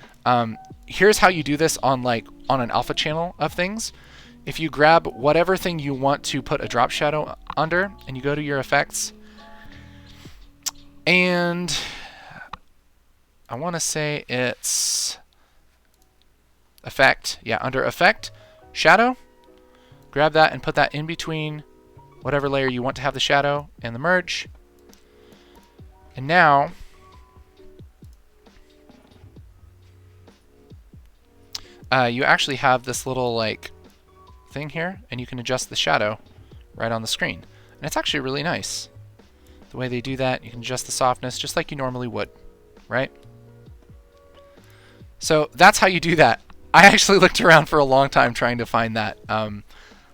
Here's how you do this on an alpha channel of things. If you grab whatever thing you want to put a drop shadow under, and you go to your effects, and I want to say it's effect. Yeah, under effect, shadow, grab that and put that in between whatever layer you want to have the shadow and the merge. And now you actually have this little like thing here, and you can adjust the shadow right on the screen. And it's actually really nice. The way they do that, you can adjust the softness just like you normally would, right? So that's how you do that. I actually looked around for a long time trying to find that.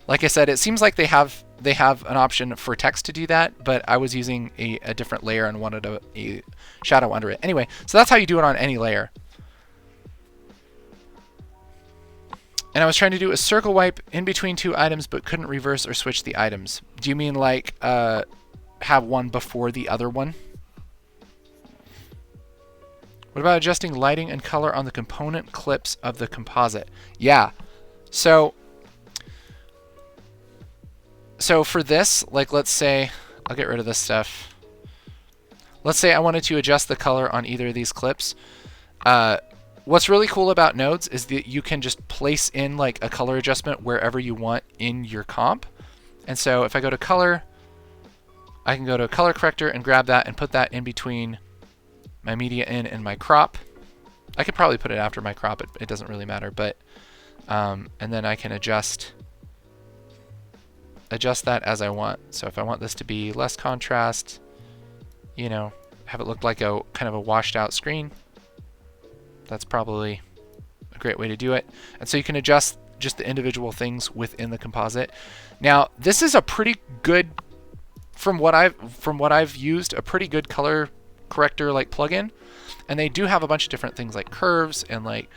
Like I said, it seems like they have an option for text to do that, but I was using a different layer and wanted a shadow under it. Anyway, so that's how you do it on any layer. And I was trying to do a circle wipe in between two items, but couldn't reverse or switch the items. Do you mean like have one before the other one? What about adjusting lighting and color on the component clips of the composite? Yeah. So for this, like let's say, I'll get rid of this stuff. Let's say I wanted to adjust the color on either of these clips. What's really cool about nodes is that you can just place in like a color adjustment wherever you want in your comp. And so if I go to color, I can go to color corrector and grab that and put that in between my media in and my crop. I could probably put it after my crop, it doesn't really matter, but and then I can adjust that as I want. So if I want this to be less contrast, you know, have it look like a kind of a washed out screen, that's probably a great way to do it. And so you can adjust just the individual things within the composite. Now, this is a pretty good, from what I've used, a pretty good color corrector like plugin. And they do have a bunch of different things like curves and like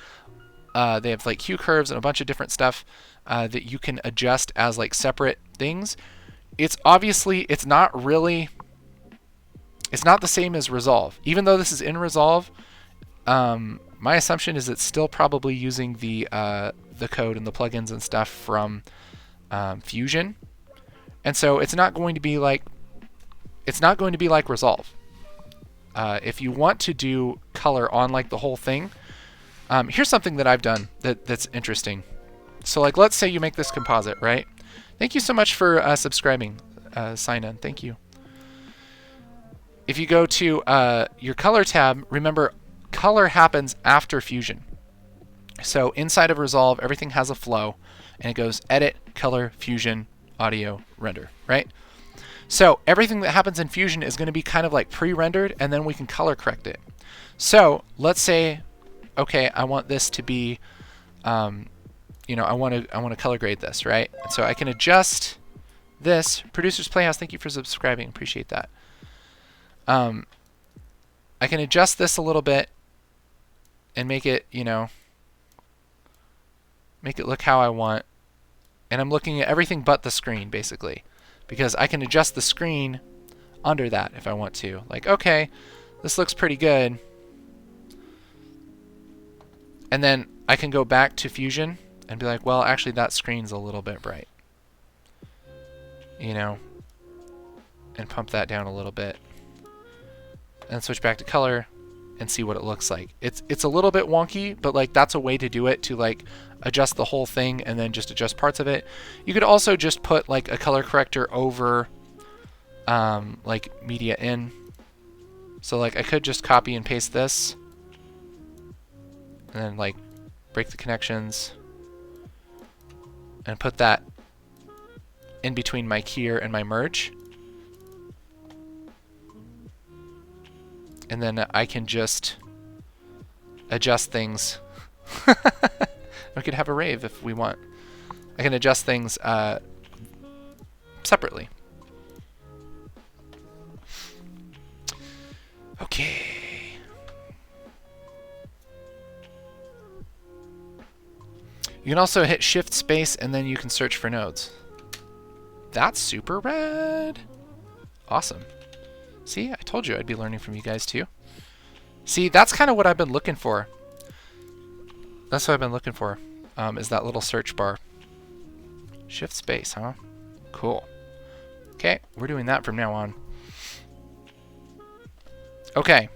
they have like hue curves and a bunch of different stuff that you can adjust as like separate things. It's obviously, it's not the same as Resolve. Even though this is in Resolve, my assumption is it's still probably using the code and the plugins and stuff from Fusion, and so it's not going to be like Resolve. If you want to do color on like the whole thing, here's something that I've done that's interesting. So like let's say you make this composite, right? Thank you so much for subscribing, sign in. Thank you. If you go to your color tab, remember color happens after Fusion. So inside of Resolve, everything has a flow, and it goes edit, color, Fusion, audio, render, right? So everything that happens in Fusion is going to be kind of like pre-rendered, and then we can color correct it. So let's say, okay, I want this to be, you know, I want to color grade this, right? And so I can adjust this. Producers Playhouse, thank you for subscribing. Appreciate that. I can adjust this a little bit and make it, you know, make it look how I want. And I'm looking at everything but the screen, basically, because I can adjust the screen under that if I want to. Like, okay, this looks pretty good. And then I can go back to Fusion and be like, well, actually that screen's a little bit bright. You know, and pump that down a little bit. And switch back to color and see what it looks like. It's a little bit wonky, but like that's a way to do it, to like adjust the whole thing and then just adjust parts of it. You could also just put like a color corrector over like media in. So like I could just copy and paste this and then like break the connections and put that in between my keyer and my merge. And then I can just adjust things. We could have a rave if we want. I can adjust things separately. Okay. You can also hit Shift Space and then you can search for nodes. That's super rad. Awesome. See, I told you I'd be learning from you guys too. See, that's kind of what I've been looking for. That's what I've been looking for, is that little search bar. Shift space, huh? Cool. Okay, we're doing that from now on. Okay.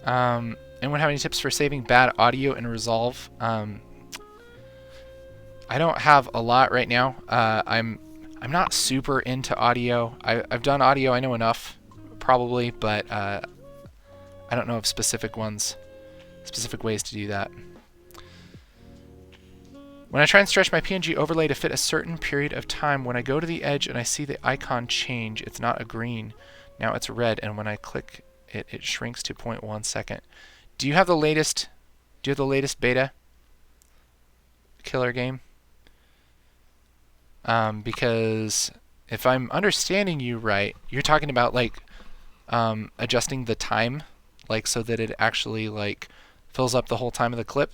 Anyone have any tips for saving bad audio in Resolve? I don't have a lot right now. I'm not super into audio. I've done audio. I know enough, probably, but I don't know of specific ways to do that. When I try and stretch my PNG overlay to fit a certain period of time, when I go to the edge and I see the icon change, it's not a green. Now it's red, and when I click it, it shrinks to 0.1 second. Do you have the latest beta killer game? Because if I'm understanding you right, you're talking about like adjusting the time, like so that it actually like fills up the whole time of the clip.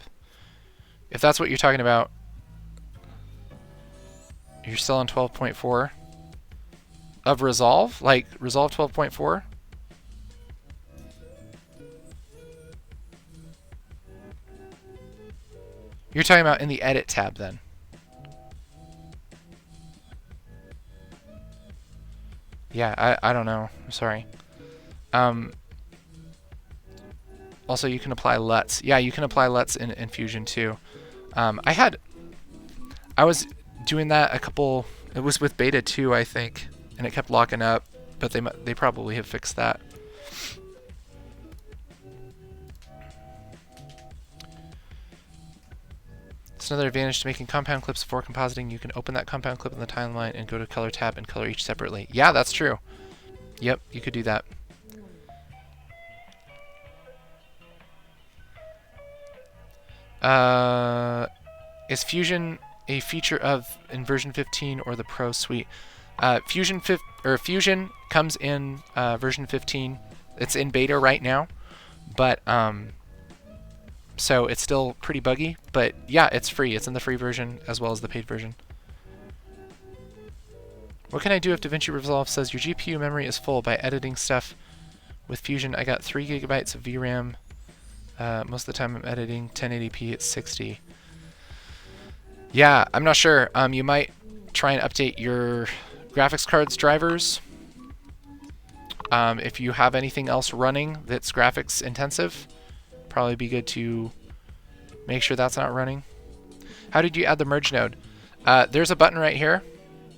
If that's what you're talking about, you're still on 12.4 of Resolve, like Resolve 12.4. You're talking about in the Edit tab then. Yeah, I don't know. I'm sorry. Also, you can apply LUTs. Yeah, you can apply LUTs in Fusion too. I was doing that a couple. It was with Beta 2, I think, and it kept locking up. But they probably have fixed that. It's another advantage to making compound clips before compositing. You can open that compound clip in the timeline and go to Color tab and color each separately. Yeah, that's true. Yep, you could do that. Is Fusion a feature in version 15 or the Pro suite? Fusion comes in version 15. It's in beta right now, but so it's still pretty buggy. But yeah, it's free. It's in the free version as well as the paid version. What can I do if DaVinci Resolve says your GPU memory is full by editing stuff? With Fusion, I got 3 GB of VRAM. Most of the time I'm editing 1080p at 60. Yeah, I'm not sure. You might try and update your graphics card's drivers. If you have anything else running that's graphics intensive, probably be good to make sure that's not running. How did you add the merge node? There's a button right here.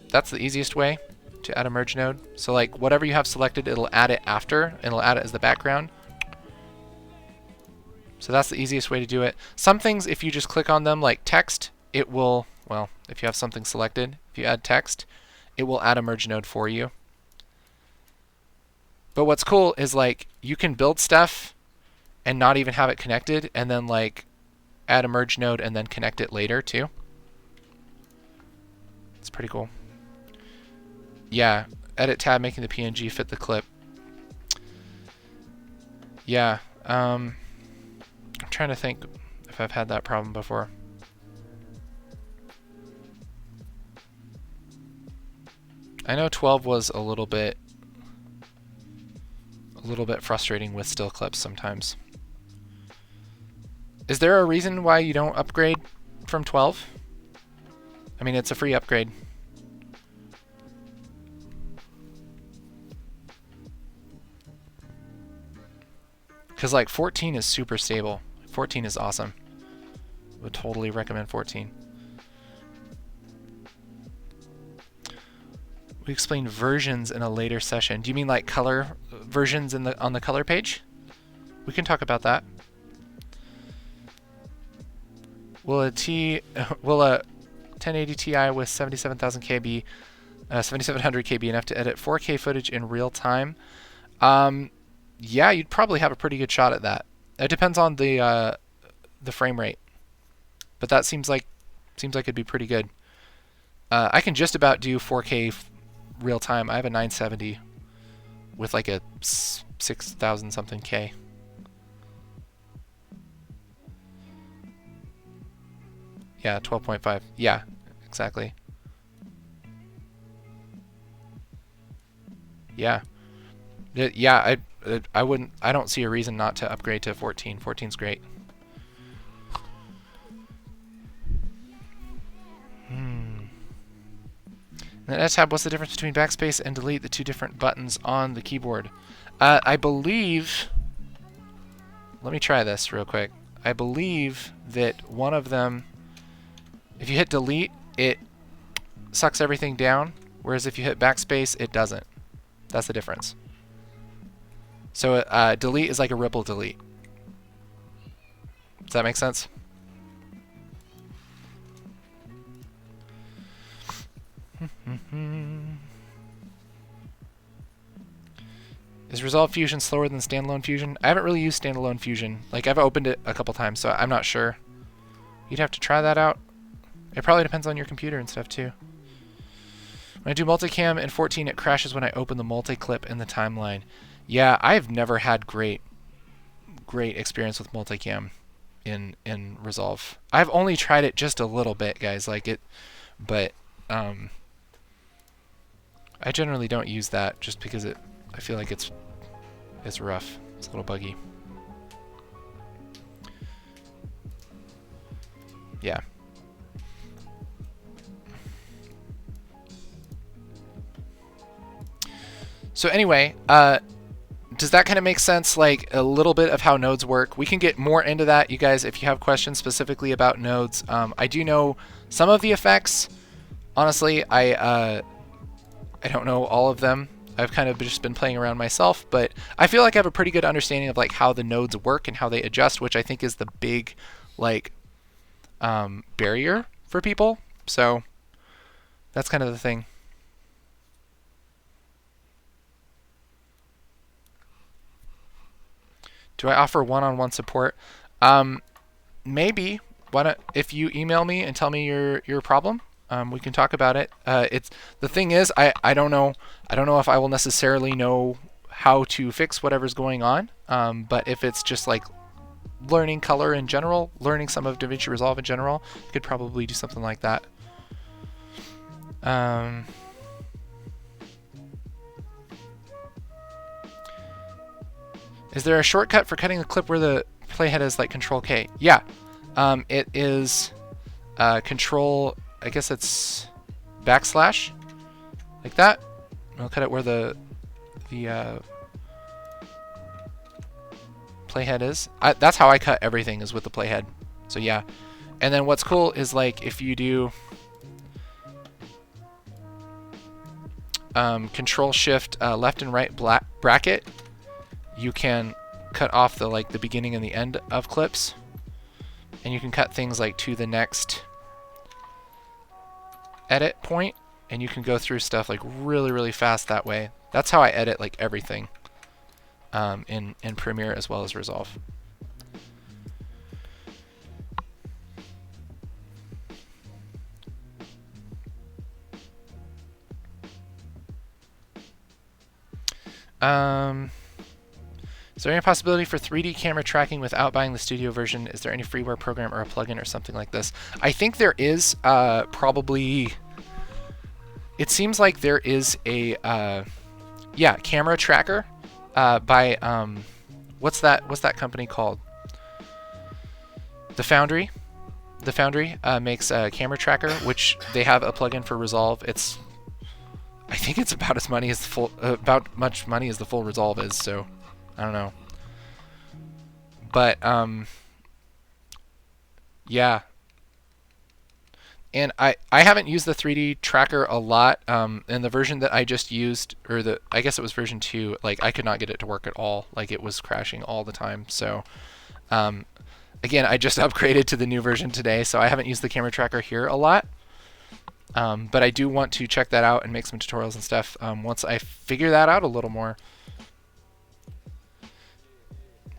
That's the easiest way to add a merge node. So like whatever you have selected, it'll add it after, and it'll add it as the background. So that's the easiest way to do it. Some things, if you just click on them, like text, it will, well, if you have something selected, if you add text, it will add a merge node for you. But what's cool is like you can build stuff and not even have it connected, and then like add a merge node and then connect it later too. It's pretty cool. Yeah, edit tab, making the PNG fit the clip. Yeah, I'm trying to think if I've had that problem before. I know 12 was a little bit frustrating with still clips sometimes. Is there a reason why you don't upgrade from 12? I mean, it's a free upgrade. Because like 14 is super stable. 14 is awesome. Would totally recommend 14. We explained versions in a later session. Do you mean like color versions on the color page? We can talk about that. Will a 1080 Ti with 77,000 KB, 7700 KB enough to edit 4K footage in real time? Yeah, you'd probably have a pretty good shot at that. It depends on the frame rate, but that seems like it'd be pretty good. I can just about do 4K real time. I have a 970 with like a 6,000 something K. Yeah, 12.5. Yeah, exactly. Yeah. Yeah, I wouldn't. I don't see a reason not to upgrade to 14. 14's great. In the Edit tab, what's the difference between backspace and delete, the two different buttons on the keyboard? I believe. Let me try this real quick. I believe that one of them, if you hit delete, it sucks everything down, whereas if you hit backspace, it doesn't. That's the difference. So delete is like a ripple delete. Does that make sense? Is Resolve Fusion slower than standalone Fusion? I haven't really used standalone Fusion. Like, I've opened it a couple times, so I'm not sure. You'd have to try that out. It probably depends on your computer and stuff, too. When I do multicam in 14, it crashes when I open the multi-clip in the timeline. Yeah, I've never had great experience with multicam in Resolve. I've only tried it just a little bit, guys, but I generally don't use that just because I feel like it's rough. It's a little buggy. Yeah. So anyway, does that kind of make sense? Like a little bit of how nodes work. We can get more into that, you guys, if you have questions specifically about nodes. I do know some of the effects. Honestly, I don't know all of them. I've kind of just been playing around myself, but I feel like I have a pretty good understanding of like how the nodes work and how they adjust, which I think is the big like barrier for people. So that's kind of the thing. Do I offer one-on-one support? Maybe. Why don't, if you email me and tell me your problem, we can talk about it. The thing is, I don't know if I will necessarily know how to fix whatever's going on. But if it's just like learning color in general, learning some of DaVinci Resolve in general, you could probably do something like that. Is there a shortcut for cutting the clip where the playhead is like Control K? Yeah, it is Control. I guess it's backslash, like that. I'll cut it where the playhead is. That's how I cut everything, is with the playhead. So yeah, and then what's cool is like if you do Control Shift left and right bracket, you can cut off the beginning and the end of clips, and you can cut things like to the next edit point, and you can go through stuff like really fast that way. That's how I edit like everything in Premiere as well as Resolve. Is there any possibility for 3D camera tracking without buying the studio version? Is there any freeware program or a plugin or something like this? I think there is probably. It seems like there is a camera tracker by what's that company called? The Foundry. The Foundry makes a camera tracker, which they have a plugin for Resolve. I think it's about as money as much money as the full Resolve is. So. I don't know. But, yeah. And I haven't used the 3D tracker a lot. And the version that I just used, or I guess it was version 2, like I could not get it to work at all. Like it was crashing all the time. So, again, I just upgraded to the new version today, so I haven't used the camera tracker here a lot. But I do want to check that out and make some tutorials and stuff once I figure that out a little more.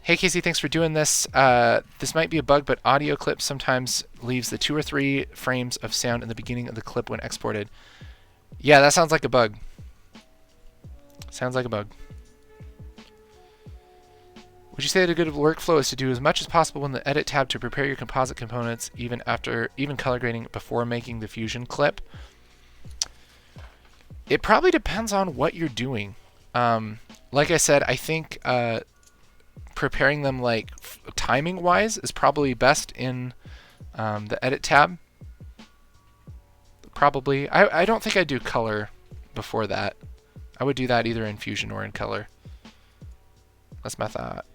Hey Casey, thanks for doing this. This might be a bug, but audio clip sometimes leaves the 2 or 3 frames of sound in the beginning of the clip when exported. Yeah, that sounds like a bug. Sounds like a bug. Would you say that a good workflow is to do as much as possible in the edit tab to prepare your composite components, even color grading before making the Fusion clip? It probably depends on what you're doing. Like I said, I think preparing them like timing wise is probably best in the edit tab. Probably. I don't think I'd do color before that. I would do that either in Fusion or in color. That's my thought.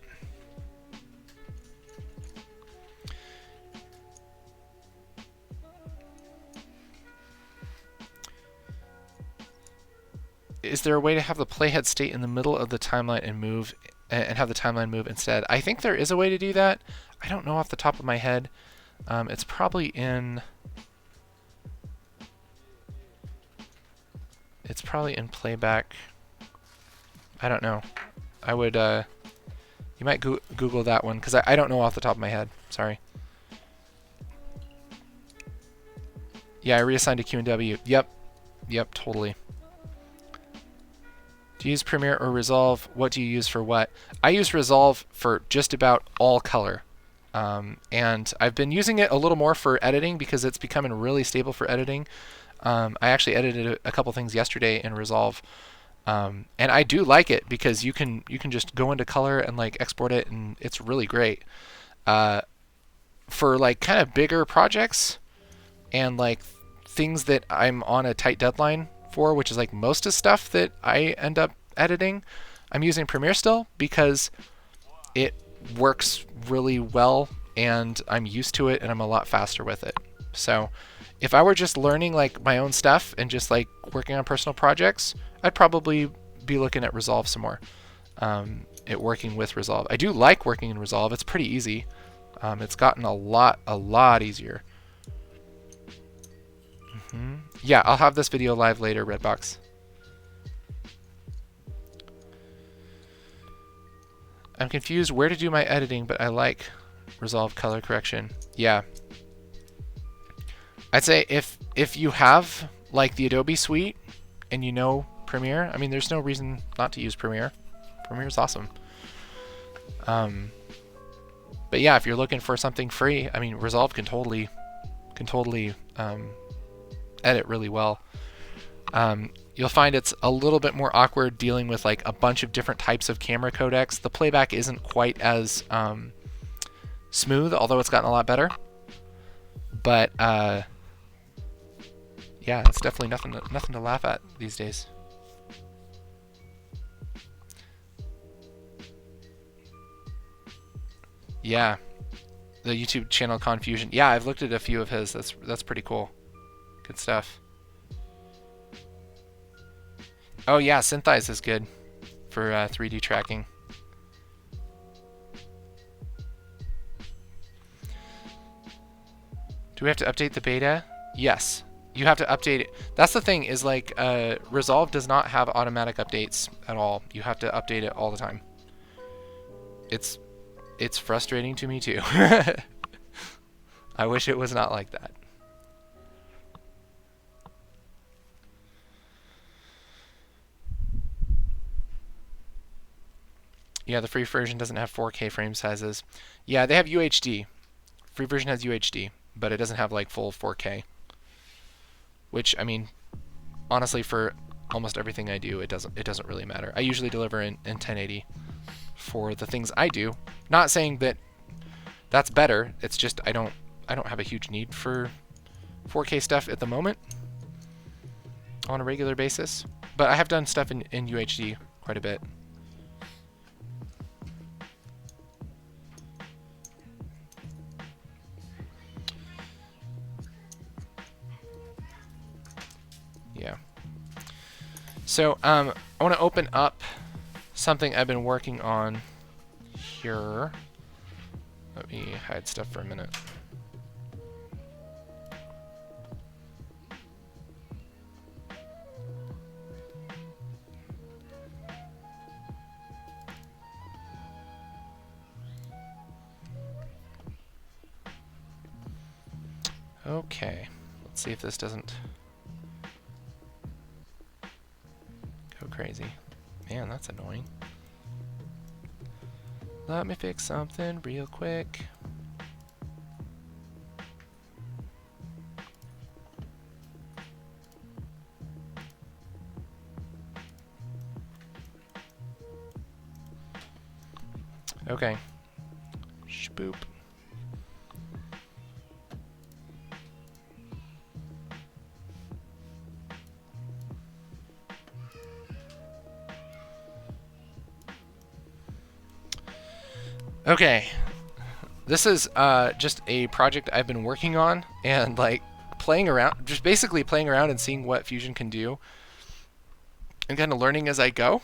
Is there a way to have the playhead state in the middle of the timeline and have the timeline move instead? I think there is a way to do that. I don't know off the top of my head. It's probably in. It's probably in playback. I don't know. I would, you might Google that one, because I don't know off the top of my head. Sorry. Yeah, I reassigned to Q&W. Yep. Yep, totally. Do you use Premiere or Resolve? What do you use for what? I use Resolve for just about all color. And I've been using it a little more for editing because it's becoming really stable for editing. I actually edited a couple things yesterday in Resolve. And I do like it because you can just go into color and like export it, and it's really great. For like kind of bigger projects and like things that I'm on a tight deadline for, which is like most of stuff that I end up editing, I'm using Premiere still because it works really well and I'm used to it and I'm a lot faster with it. So if I were just learning like my own stuff and just like working on personal projects, I'd probably be looking at Resolve some more. Working with Resolve. I do like working in Resolve. It's pretty easy. It's gotten a lot easier. Yeah, I'll have this video live later, Redbox. I'm confused where to do my editing, but I like Resolve color correction. Yeah. I'd say if you have like the Adobe suite and you know Premiere, I mean, there's no reason not to use Premiere. Premiere is awesome. But yeah, if you're looking for something free, I mean, Resolve can totally edit really well. You'll find it's a little bit more awkward dealing with like a bunch of different types of camera codecs. The playback isn't quite as smooth, although it's gotten a lot better. But yeah, it's definitely nothing to laugh at these days. Yeah, the YouTube channel Confusion. Yeah, I've looked at a few of his. That's pretty cool. Good stuff. Oh yeah, Synthize is good for 3D tracking. Do we have to update the beta? Yes, you have to update it. That's the thing, is like Resolve does not have automatic updates at all. You have to update it all the time. It's frustrating to me too. I wish it was not like that. Yeah, the free version doesn't have 4K frame sizes. Yeah, they have UHD. Free version has UHD, but it doesn't have like full 4K. Which, I mean, honestly, for almost everything I do, it doesn't really matter. I usually deliver in 1080 for the things I do. Not saying that that's better. It's just I don't have a huge need for 4K stuff at the moment on a regular basis. But I have done stuff in UHD quite a bit. Yeah. So I want to open up something I've been working on here. Let me hide stuff for a minute. Okay, let's see if this doesn't go crazy. Man, that's annoying. Let me fix something real quick. Okay. Shboop. Okay, this is just a project I've been working on and like playing around, just basically playing around and seeing what Fusion can do and kind of learning as I go.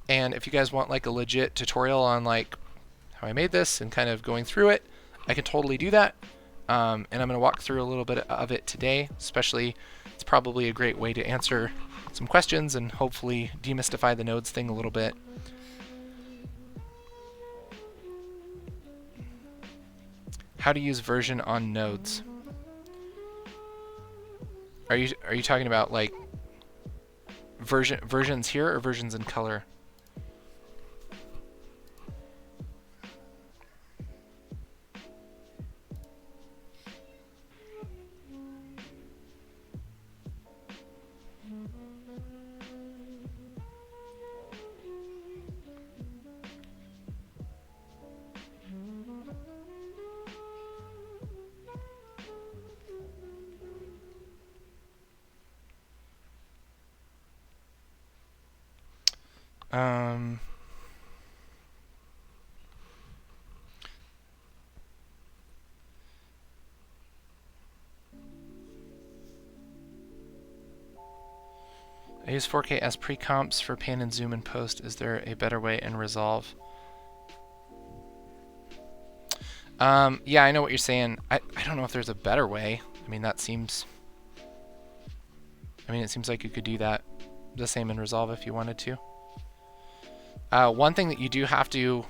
And if you guys want like a legit tutorial on like how I made this and kind of going through it, I can totally do that. And I'm going to walk through a little bit of it today, especially it's probably a great way to answer some questions and hopefully demystify the nodes thing a little bit. How to use version on nodes. Are you talking about like versions here or versions in color? I use 4K as pre-comps for pan and zoom and post. Is there a better way in Resolve? Yeah, I know what you're saying. I don't know if there's a better way. I mean, it seems like you could do that the same in Resolve if you wanted to. One thing that you do have to,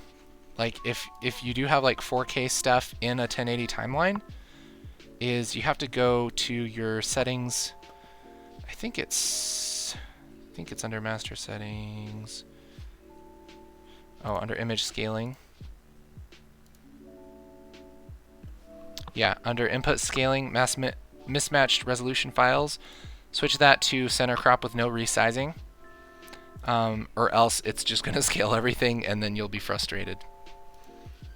like, if you do have like 4K stuff in a 1080 timeline, is you have to go to your settings. I think it's under master settings. Oh, under image scaling. Yeah, under input scaling, mismatched resolution files, switch that to center crop with no resizing, or else it's just going to scale everything and then you'll be frustrated.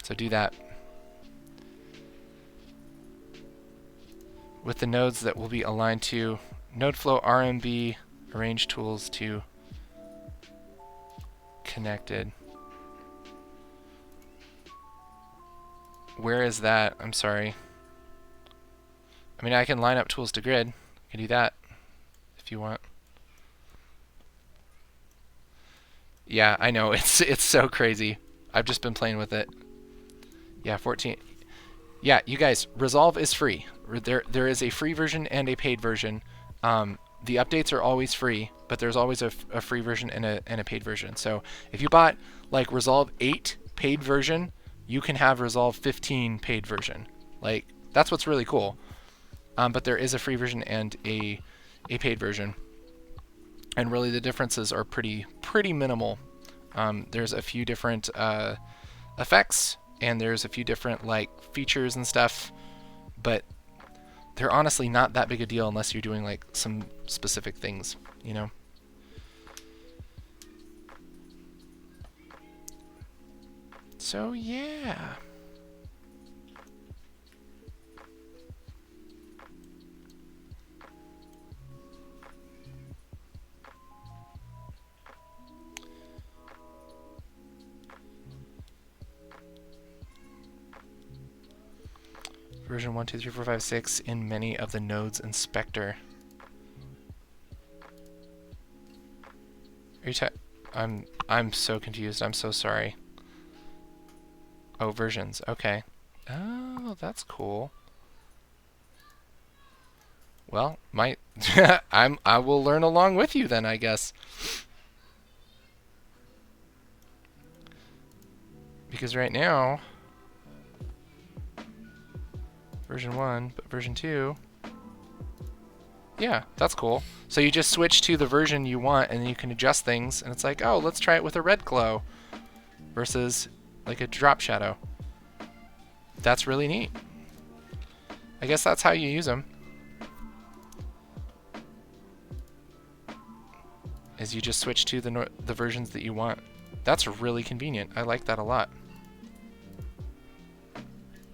So do that. With the nodes that will be aligned to NodeFlow RMB arrange tools to connected. Where is that? I'm sorry. I mean, I can line up tools to grid. I can do that if you want. Yeah, I know. It's so crazy. I've just been playing with it. Yeah, 14. Yeah, you guys, Resolve is free. There is a free version and a paid version. The updates are always free, but there's always a free version and a paid version. So if you bought like Resolve 8 paid version, you can have Resolve 15 paid version. Like, that's what's really cool. But there is a free version and a paid version. And really the differences are pretty minimal. There's a few different effects, and there's a few different like features and stuff, but they're honestly not that big a deal unless you're doing like some specific things, you know? So yeah. Version 1, 2, 3, 4, 5, 6 in many of the nodes inspector. Are you I'm so confused. I'm so sorry. Oh, versions. Okay. Oh, that's cool. Well, I will learn along with you then, I guess. Because right now, version 1, but version 2, yeah, that's cool. So you just switch to the version you want and then you can adjust things, and it's like, oh, let's try it with a red glow versus like a drop shadow. That's really neat. I guess that's how you use them. Is you just switch to the versions that you want. That's really convenient. I like that a lot.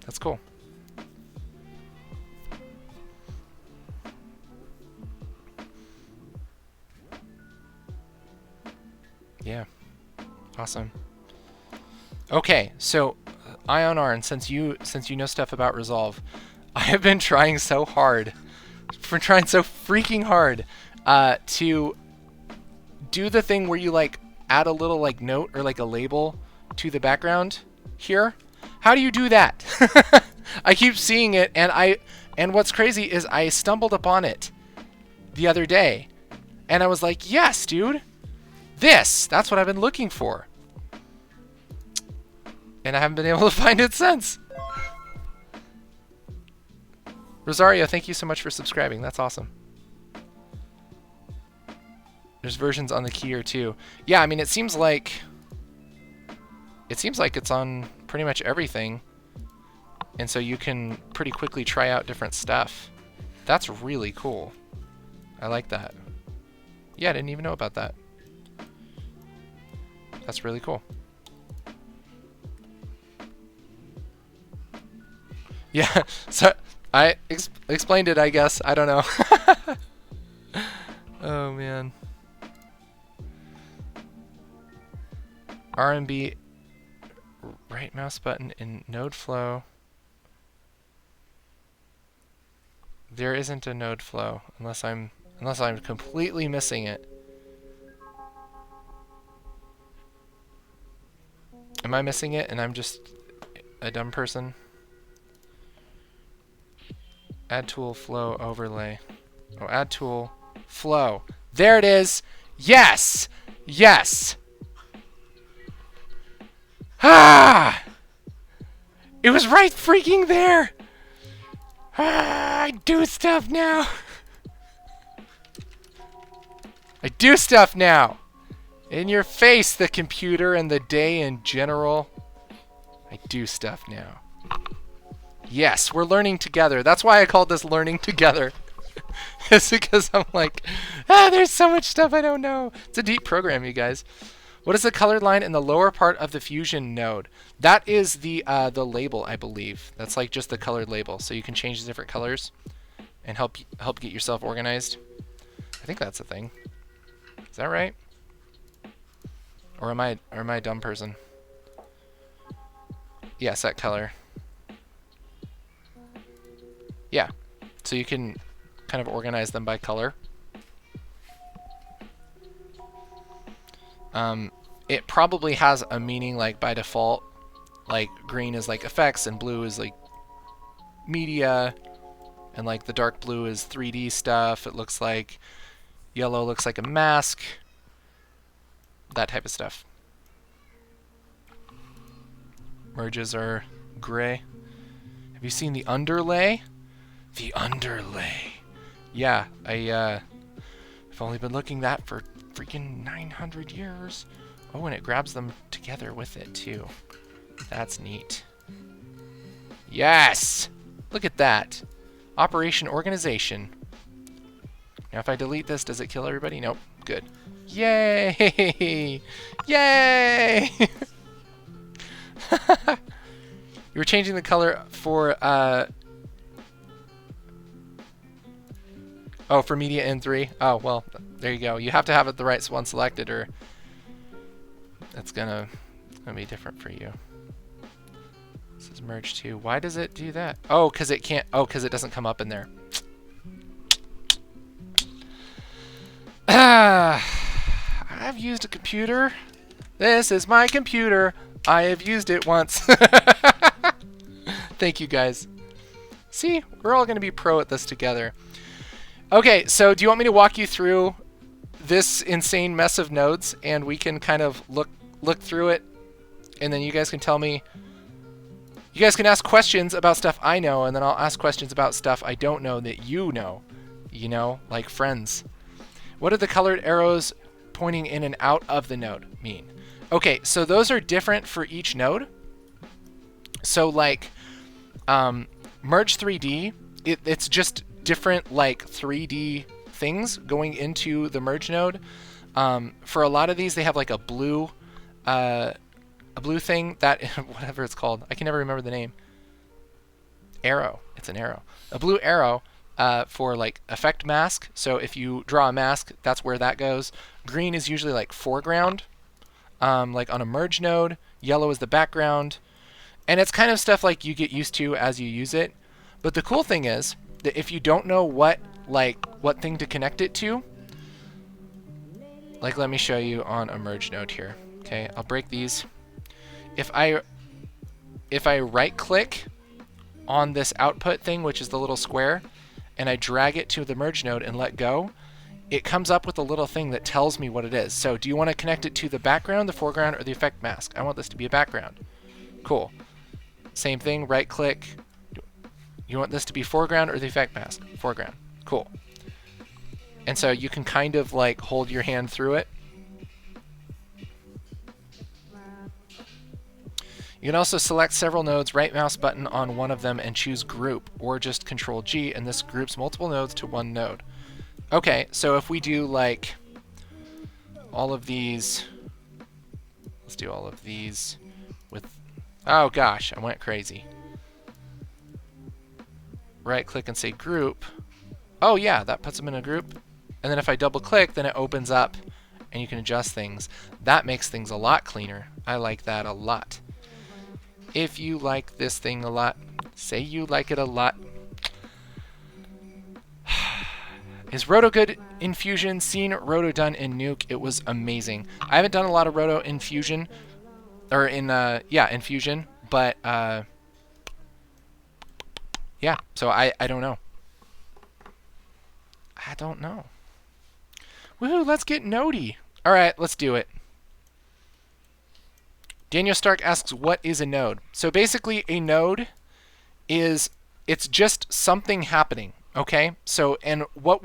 That's cool. Yeah. Awesome. Okay, so IonR, since you know stuff about Resolve, I have been trying so hard, so freaking hard, to do the thing where you like add a little like note or like a label to the background here. How do you do that? I keep seeing it, and what's crazy is I stumbled upon it the other day, And I was like, yes, dude. That's what I've been looking for. And I haven't been able to find it since. Rosario, thank you so much for subscribing. That's awesome. There's versions on the Keyer too. Yeah, I mean, it seems like it's on pretty much everything. And so you can pretty quickly try out different stuff. That's really cool. I like that. Yeah, I didn't even know about that. That's really cool. Yeah, so I explained it, I guess. I don't know. Oh, man. RMB right mouse button in NodeFlow. There isn't a NodeFlow unless I'm completely missing it. Am I missing it and I'm just a dumb person? Add tool flow overlay. Oh, add tool flow. There it is. Yes. Yes. Ah! It was right freaking there. Ah, I do stuff now. I do stuff now. In your face, the computer and the day in general. I do stuff now. Yes, we're learning together. That's why I called this learning together. It's because I'm like, there's so much stuff I don't know. It's a deep program, you guys. What is the colored line in the lower part of the Fusion node? That is the label, I believe. That's like just the colored label. So you can change the different colors and help get yourself organized. I think that's a thing. Is that right? Or am I a dumb person? Yeah, set color. Yeah. So you can kind of organize them by color. It probably has a meaning like by default. Like green is like effects and blue is like media. And like the dark blue is 3D stuff. It looks like yellow looks like a mask. That type of stuff. Merges are gray. Have you seen the underlay? The underlay. Yeah, I've only been looking that for freaking 900 years. Oh, and it grabs them together with it too. That's neat. Yes! Look at that. Operation organization. Now if I delete this, does it kill everybody? Nope. Good. Yay! Yay! You were changing the color for for media in 3. Oh, well, there you go. You have to have it the right one selected or it's gonna be different for you. This is merge 2. Why does it do that? Oh, because it can't. Oh, because it doesn't come up in there. I've used a computer. This is my computer. I have used it once. Thank you, guys. See, we're all going to be pro at this together. Okay, so do you want me to walk you through this insane mess of nodes, and we can kind of look through it, and then you guys can tell me. You guys can ask questions about stuff I know, and then I'll ask questions about stuff I don't know that you know. You know, like friends. What do the colored arrows pointing in and out of the node mean? Okay, so those are different for each node. So like merge 3D, it's just different like 3D things going into the merge node. For a lot of these, they have like a blue thing that whatever it's called. I can never remember the name. Arrow. It's an arrow. A blue arrow for like effect mask. So if you draw a mask, that's where that goes. Green is usually like foreground. Like on a merge node, yellow is the background. And it's kind of stuff like you get used to as you use it. But the cool thing is that if you don't know what thing to connect it to, like let me show you on a merge node here. Okay, I'll break these. If I right click on this output thing, which is the little square, and I drag it to the merge node and let go, it comes up with a little thing that tells me what it is. So do you want to connect it to the background, the foreground, or the effect mask? I want this to be a background. Cool. Same thing, right click. You want this to be foreground or the effect mask? Foreground. Cool. And so you can kind of like hold your hand through it. You can also select several nodes, right mouse button on one of them and choose group, or just Control G, and this groups multiple nodes to one node. Okay, so if we do like all of these, let's do all of these with, oh gosh, I went crazy. Right click and say group. Oh yeah, that puts them in a group. And then if I double click, then it opens up and you can adjust things. That makes things a lot cleaner. I like that a lot. If you like this thing a lot, say you like it a lot. Is Roto good in Fusion? Seen Roto done in Nuke. It was amazing. I haven't done a lot of Roto in Fusion, or in in Fusion, but yeah. So I don't know. I don't know. Woohoo! Let's get nodey. All right, let's do it. Daniel Stark asks, what is a node? So basically, a node is, it's just something happening. Okay, so and what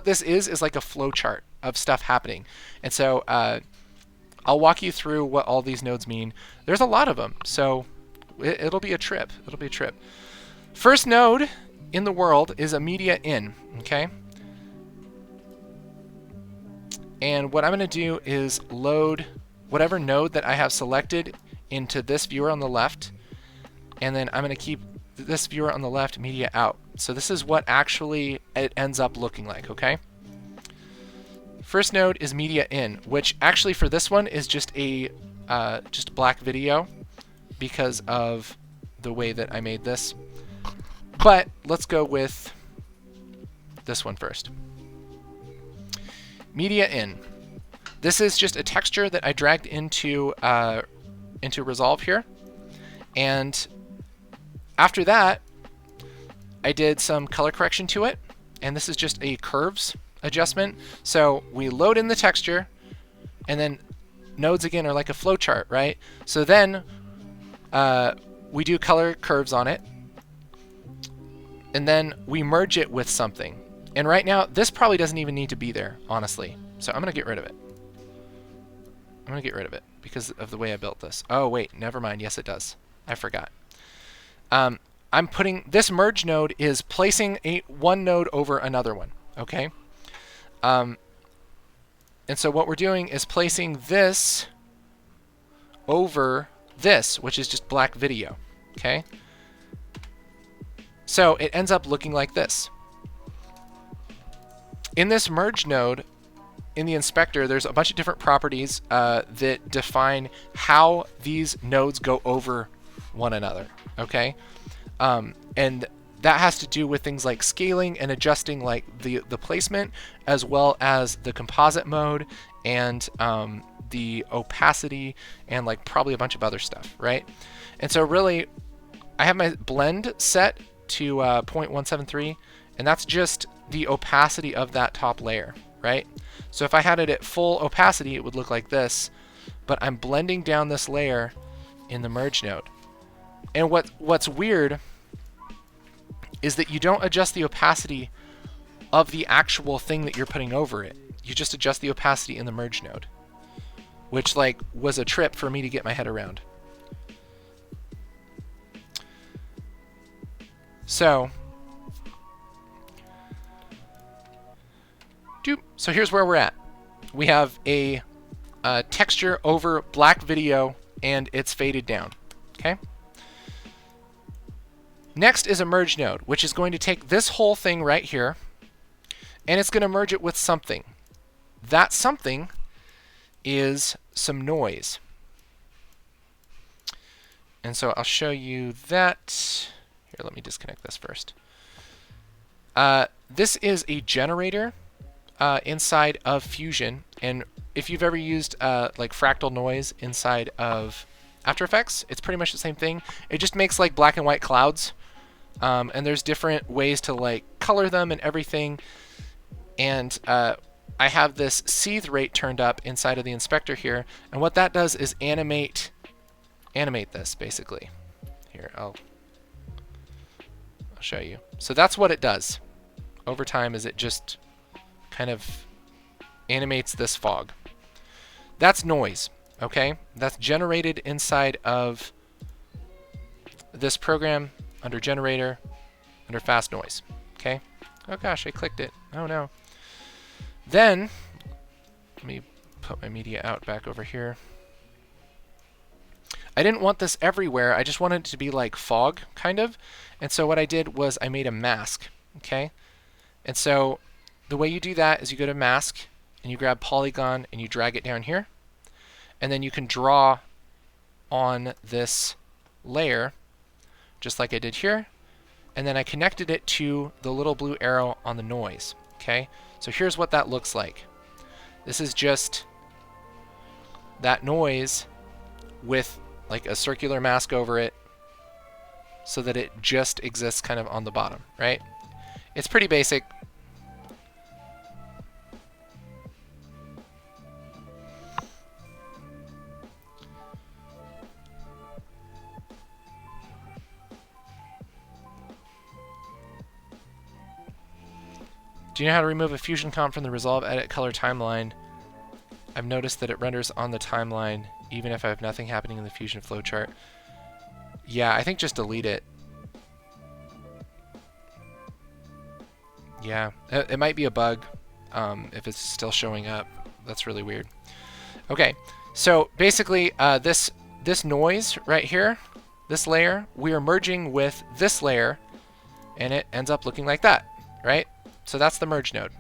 this is like a flow chart of stuff happening, and so I'll walk you through what all these nodes mean. There's a lot of them, so it'll be a trip. It'll be a trip. First node in the world is a media in. Okay, and what I'm going to do is load whatever node that I have selected into this viewer on the left, and then I'm going to keep this viewer on the left media out. So this is what actually it ends up looking like, okay? First node is media in, which actually for this one is just a black video because of the way that I made this. But let's go with this one first. Media in. This is just a texture that I dragged into Resolve here, and after that, I did some color correction to it, and this is just a curves adjustment. So we load in the texture, and then nodes again are like a flowchart, right? So then we do color curves on it, and then we merge it with something. And right now, this probably doesn't even need to be there, honestly. So I'm going to get rid of it. I'm going to get rid of it because of the way I built this. Oh, wait, never mind. Yes, it does. I forgot. I'm putting this merge node is placing one node over another one, okay? And so what we're doing is placing this over this, which is just black video, okay? So it ends up looking like this. In this merge node, in the inspector, there's a bunch of different properties that define how these nodes go over one another, okay? And that has to do with things like scaling and adjusting like the placement, as well as the composite mode and the opacity and like probably a bunch of other stuff, right? And so really, I have my blend set to 0.173, and that's just the opacity of that top layer, right? So if I had it at full opacity, it would look like this, but I'm blending down this layer in the merge node. And what's weird is that you don't adjust the opacity of the actual thing that you're putting over it. You just adjust the opacity in the merge node, which like was a trip for me to get my head around. So here's where we're at. We have a texture over black video, and it's faded down, okay? Next is a merge node, which is going to take this whole thing right here, and it's going to merge it with something. That something is some noise. And so I'll show you that. Here, let me disconnect this first. This is a generator inside of Fusion, and if you've ever used like fractal noise inside of After Effects, it's pretty much the same thing. It just makes like black and white clouds, and there's different ways to like color them and everything. and I have this seethe rate turned up inside of the inspector here, and what that does is animate this basically. Here, I'll show you. So that's what it does over time, is it just kind of animates this fog. That's noise, okay? That's generated inside of this program under generator, under fast noise, okay? Oh gosh, I clicked it. Oh no. Then, let me put my media out back over here. I didn't want this everywhere. I just wanted it to be like fog, kind of. And so what I did was I made a mask, okay? And so the way you do that is you go to mask, and you grab polygon, and you drag it down here. And then you can draw on this layer, just like I did here. And then I connected it to the little blue arrow on the noise, okay? So here's what that looks like. This is just that noise with like a circular mask over it so that it just exists kind of on the bottom, right? It's pretty basic. Do you know how to remove a fusion comp from the Resolve Edit Color timeline? I've noticed that it renders on the timeline even if I have nothing happening in the fusion flowchart. Yeah, I think just delete it. Yeah, it might be a bug if it's still showing up. That's really weird. Okay, so basically this noise right here, this layer, we are merging with this layer, and it ends up looking like that, right? So that's the merge node.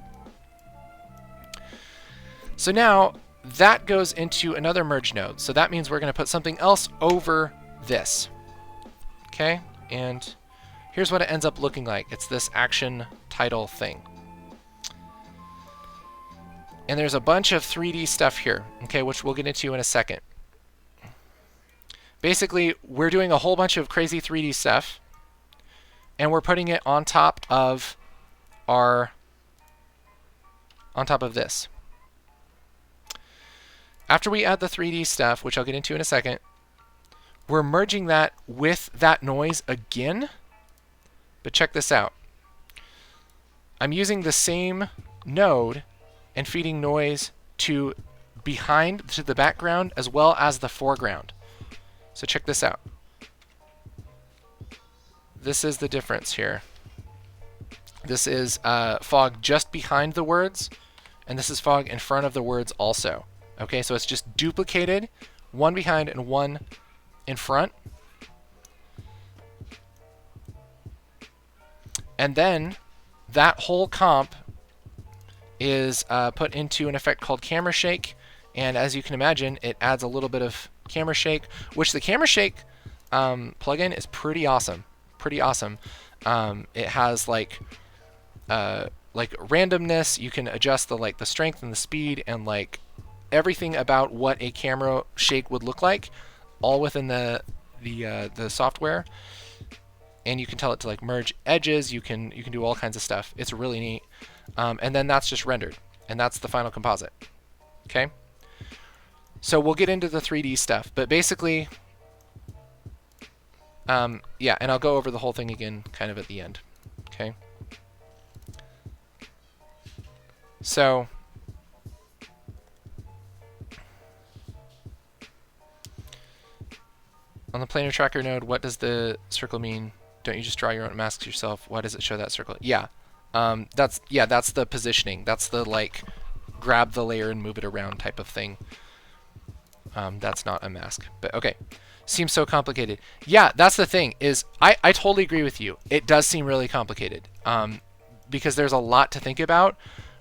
So now that goes into another merge node. So that means we're going to put something else over this. Okay, and here's what it ends up looking like. It's this action title thing. And there's a bunch of 3D stuff here, okay, which we'll get into in a second. Basically, we're doing a whole bunch of crazy 3D stuff, and we're putting it on top of this. After we add the 3D stuff, which I'll get into in a second, we're merging that with that noise again. But check this out. I'm using the same node and feeding noise to the background as well as the foreground. So check this out. This is the difference here. This is fog just behind the words, and this is fog in front of the words also. Okay, so it's just duplicated, one behind and one in front. And then that whole comp is put into an effect called camera shake, and as you can imagine, it adds a little bit of camera shake, which the camera shake plugin is pretty awesome. Pretty awesome. It has like randomness. You can adjust the strength and the speed and like everything about what a camera shake would look like, all within the software. And you can tell it to like merge edges. You can do all kinds of stuff. It's really neat. And then that's just rendered, and that's the final composite. Okay. So we'll get into the 3D stuff, but basically, yeah, and I'll go over the whole thing again kind of at the end. Okay. So on the planar tracker node, what does the circle mean? Don't you just draw your own masks yourself? Why does it show that circle? Yeah, that's the positioning. That's the like grab the layer and move it around type of thing. That's not a mask, but okay. Seems so complicated. Yeah, that's the thing, is I totally agree with you. It does seem really complicated because there's a lot to think about.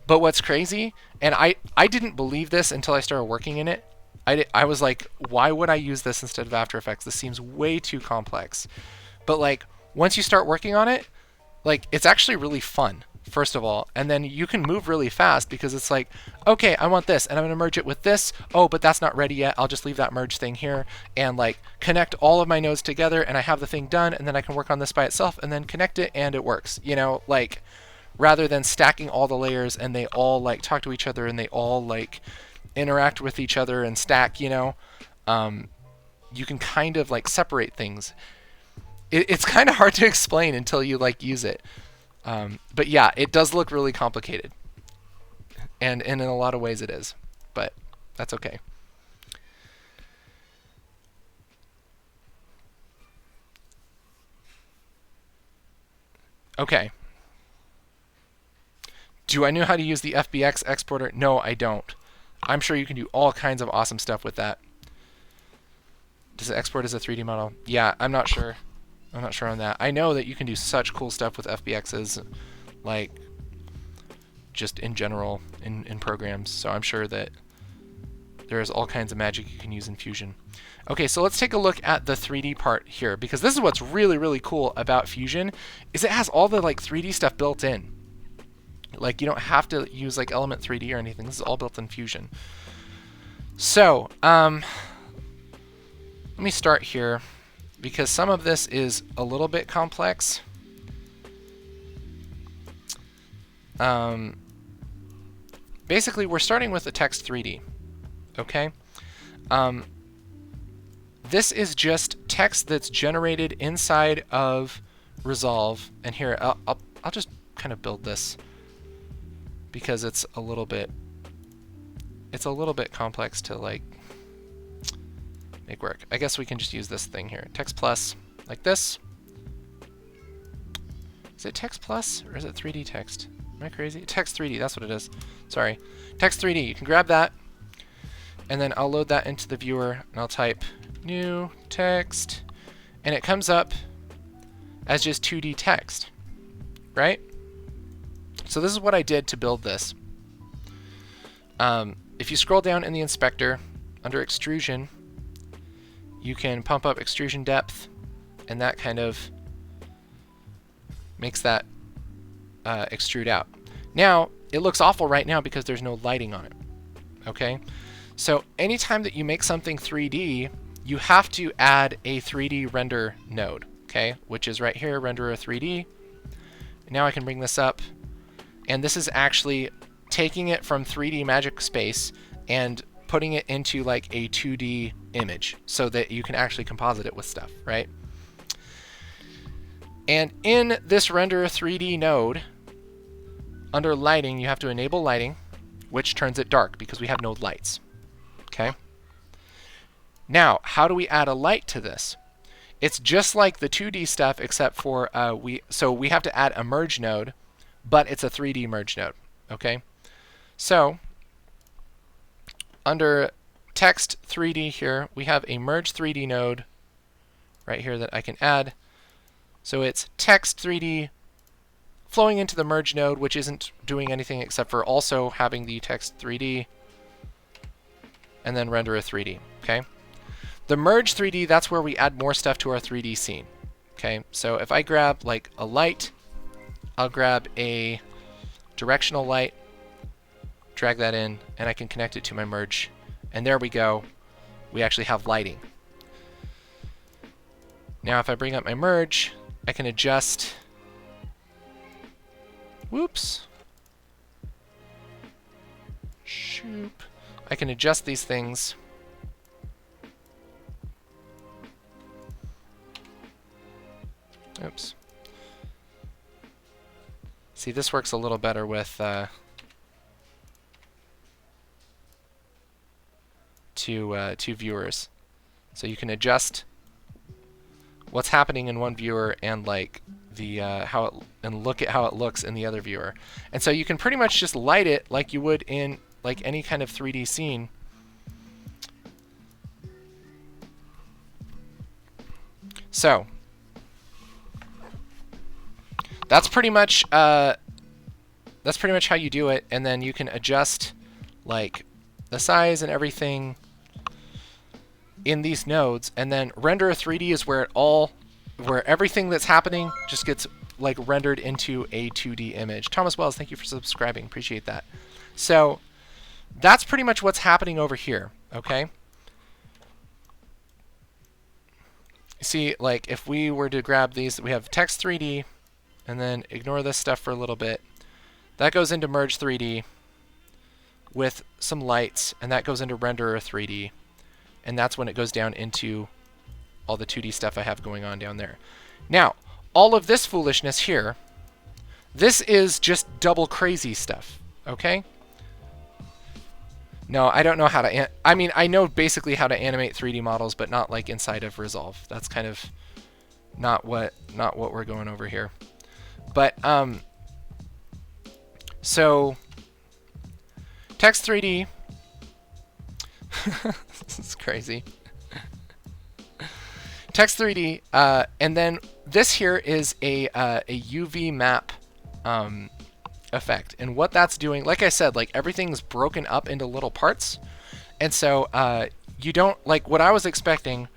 But what's crazy, and I didn't believe this until I started working in it. I was like, why would I use this instead of After Effects? This seems way too complex. But like once you start working on it, like it's actually really fun, first of all. And then you can move really fast because it's like, okay, I want this and I'm going to merge it with this. Oh, but that's not ready yet. I'll just leave that merge thing here and like connect all of my nodes together and I have the thing done, and then I can work on this by itself and then connect it and it works. You know, like rather than stacking all the layers and they all like talk to each other and they all like interact with each other and stack, you know. You can kind of like separate things. It's kind of hard to explain until you like use it. But yeah, it does look really complicated. And in a lot of ways it is. But that's okay. Okay. Do I know how to use the FBX exporter? No, I don't. I'm sure you can do all kinds of awesome stuff with that. Does it export as a 3D model? Yeah, I'm not sure. I'm not sure on that. I know that you can do such cool stuff with FBXs, like just in general in programs. So I'm sure that there's all kinds of magic you can use in Fusion. Okay, so let's take a look at the 3D part here, because this is what's really, really cool about Fusion, is it has all the like 3D stuff built in. Like you don't have to use like Element 3D or anything. This is all built in Fusion. So, let me start here, because some of this is a little bit complex. Basically, we're starting with the text 3D. Okay? This is just text that's generated inside of Resolve. And here, I'll just kind of build this, because it's a little bit complex to like make work. I guess we can just use this thing here, text plus, like this. Is it text plus or is it 3D text? Am I crazy? Text 3D, that's what it is. Sorry, text 3D. You can grab that, and then I'll load that into the viewer, and I'll type new text, and it comes up as just 2D text, right? So this is what I did to build this. If you scroll down in the inspector, under extrusion, you can pump up extrusion depth, and that kind of makes that extrude out. Now, it looks awful right now because there's no lighting on it. Okay? So anytime that you make something 3D, you have to add a 3D render node, okay? Which is right here, renderer 3D. Now I can bring this up, and this is actually taking it from 3D Magic Space and putting it into like a 2D image so that you can actually composite it with stuff, right? And in this render 3D node, under lighting, you have to enable lighting, which turns it dark because we have no lights, okay? Now, how do we add a light to this? It's just like the 2D stuff, except for we have to add a merge node, but it's a 3D merge node, okay? So, under text 3D here, we have a merge 3D node right here that I can add. So it's text 3D flowing into the merge node, which isn't doing anything except for also having the text 3D, and then renderer 3D, okay? The merge 3D, that's where we add more stuff to our 3D scene, okay? So if I grab like a light, I'll grab a directional light, drag that in, and I can connect it to my merge. And there we go. We actually have lighting. Now if I bring up my merge, I can adjust. Whoops. Shoop. I can adjust these things. Oops. See, this works a little better with two viewers. So you can adjust what's happening in one viewer and like the and look at how it looks in the other viewer. And so you can pretty much just light it like you would in like any kind of 3D scene. So that's pretty much how you do it, and then you can adjust like the size and everything in these nodes, and then renderer 3D is where everything that's happening just gets like rendered into a 2D image. Thomas Wells, thank you for subscribing. Appreciate that. So that's pretty much what's happening over here, okay? See, like if we were to grab these, we have text 3D, and then ignore this stuff for a little bit. That goes into Merge 3D with some lights, and that goes into Renderer 3D. And that's when it goes down into all the 2D stuff I have going on down there. Now, all of this foolishness here, this is just double crazy stuff, okay? No, I don't know how to... I mean, I know basically how to animate 3D models, but not like inside of Resolve. That's kind of not what we're going over here. But, so, Text 3D... This is crazy. Text 3D, and then this here is a UV map effect, and what that's doing, like I said, like everything's broken up into little parts, and so you don't, like what I was expecting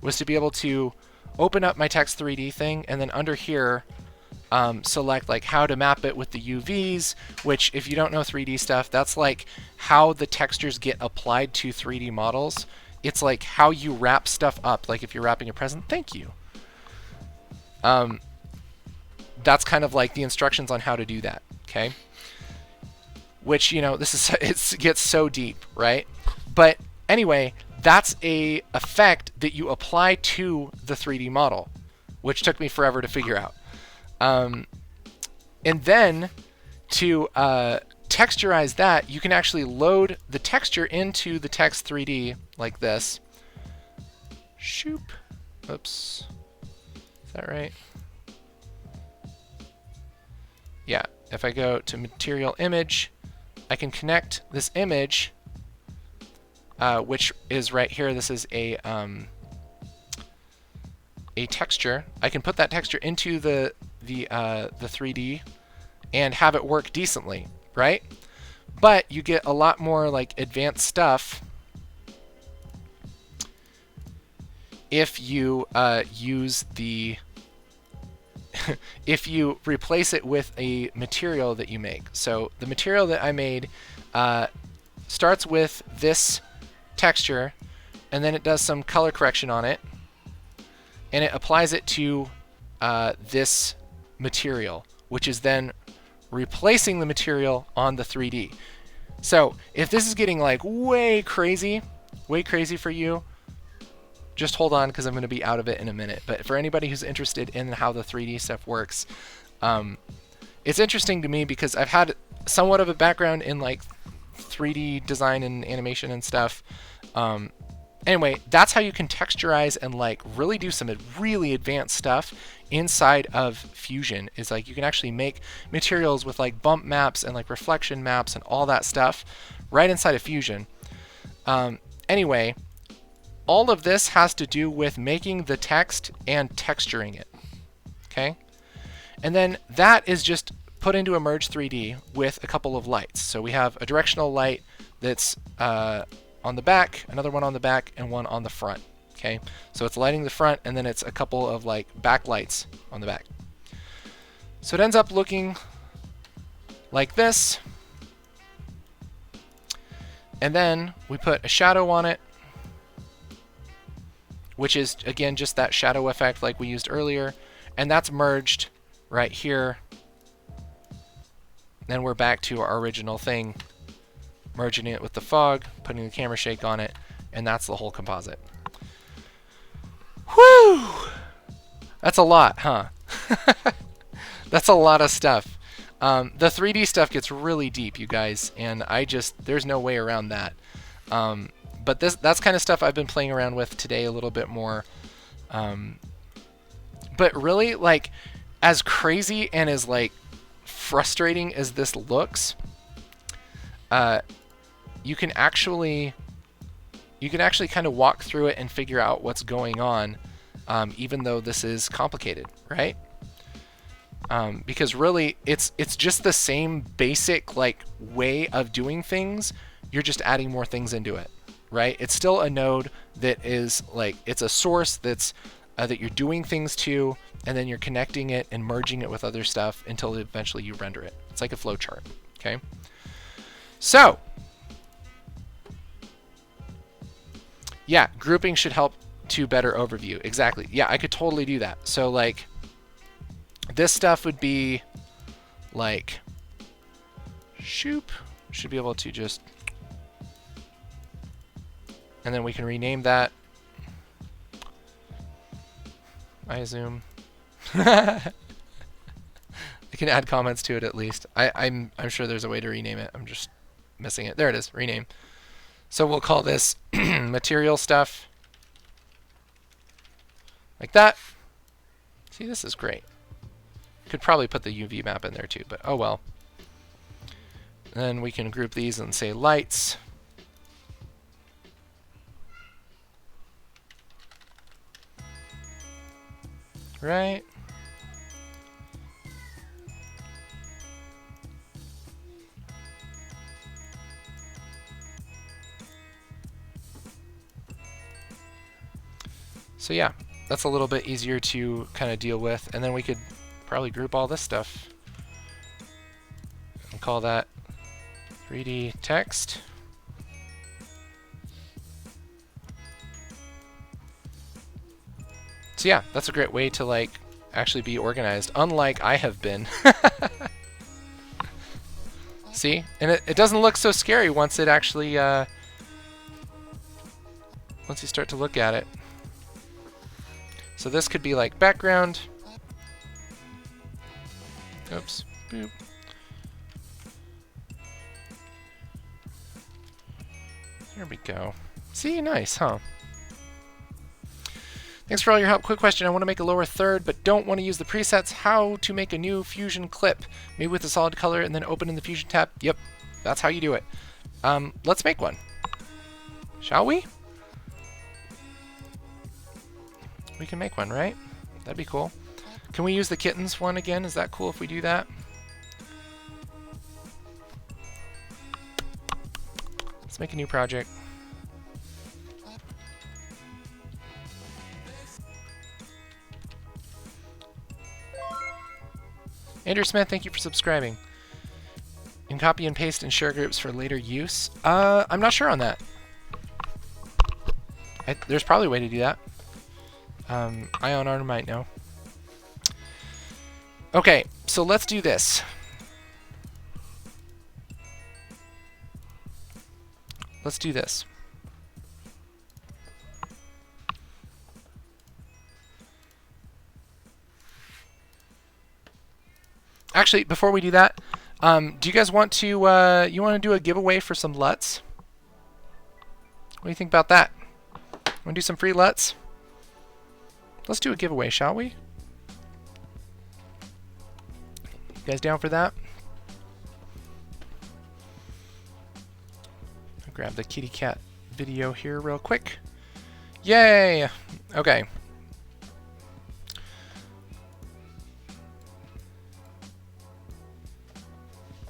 was to be able to open up my Text 3D thing, and then under here select like how to map it with the UVs, which if you don't know 3D stuff, that's like how the textures get applied to 3D models. It's like how you wrap stuff up, like if you're wrapping a present. Thank you. That's kind of like the instructions on how to do that, okay? Which, you know, this is it gets so deep, right? But anyway, that's a effect that you apply to the 3D model, which took me forever to figure out. And then to texturize that, you can actually load the texture into the Text 3D like this. Shoop. Oops. Is that right? Yeah. If I go to Material Image, I can connect this image, which is right here. This is a texture. I can put that texture into the 3D and have it work decently, right? But you get a lot more like advanced stuff if you use the if you replace it with a material that you make. So the material that I made starts with this texture, and then it does some color correction on it, and it applies it to this material, which is then replacing the material on the 3D. So if this is getting like way crazy for you, just hold on because I'm going to be out of it in a minute. But for anybody who's interested in how the 3D stuff works, it's interesting to me because I've had somewhat of a background in like 3D design and animation and stuff. Anyway, that's how you can texturize and like really do some really advanced stuff inside of Fusion. Is like you can actually make materials with like bump maps and like reflection maps and all that stuff right inside of Fusion. Anyway, all of this has to do with making the text and texturing it. Okay? And then that is just put into a Merge 3D with a couple of lights. So we have a directional light that's on the back, another one on the back, and one on the front. Okay, so it's lighting the front, and then it's a couple of like backlights on the back. So it ends up looking like this. And then we put a shadow on it, which is again just that shadow effect like we used earlier, and that's merged right here. Then we're back to our original thing, merging it with the fog, putting the camera shake on it, and that's the whole composite. Whew! That's a lot, huh? That's a lot of stuff. The 3D stuff gets really deep, you guys, and there's no way around that. But that's kind of stuff I've been playing around with today a little bit more. But really, like, as crazy and as like frustrating as this looks, you can actually kind of walk through it and figure out what's going on, even though this is complicated, right? Because really, it's just the same basic like way of doing things. You're just adding more things into it, right? It's still a node that is like, it's a source that's that you're doing things to, and then you're connecting it and merging it with other stuff until eventually you render it. It's like a flow chart, okay? So, yeah, grouping should help to better overview. Exactly. Yeah, I could totally do that. So like, this stuff would be like Shoop. Should be able to just... And then we can rename that. I assume. I can add comments to it at least. I'm sure there's a way to rename it. I'm just missing it. There it is. Rename. So we'll call this material stuff. Like that. See, this is great. Could probably put the UV map in there too, but oh well. Then we can group these and say lights. Right. So yeah, that's a little bit easier to kind of deal with. And then we could probably group all this stuff and call that 3D text. So yeah, that's a great way to like actually be organized, unlike I have been. See? And it doesn't look so scary once it actually, once you start to look at it. So this could be like background. Oops. Boop. There we go. See? Nice, huh? Thanks for all your help. Quick question. I want to make a lower third, but don't want to use the presets. How to make a new Fusion clip? Maybe with a solid color and then open in the Fusion tab? Yep, that's how you do it. Let's make one. Shall we? We can make one, right? That'd be cool. Can we use the kittens one again? Is that cool if we do that? Let's make a new project. Andrew Smith, thank you for subscribing. You can copy and paste and share groups for later use. I'm not sure on that. There's probably a way to do that. Ion Arm might know. Okay, so let's do this. Let's do this. Actually, before we do that, do you guys want to you want to do a giveaway for some LUTs? What do you think about that? Want to do some free LUTs? Let's do a giveaway, shall we? You guys down for that? I'll grab the kitty cat video here real quick. Yay! Okay.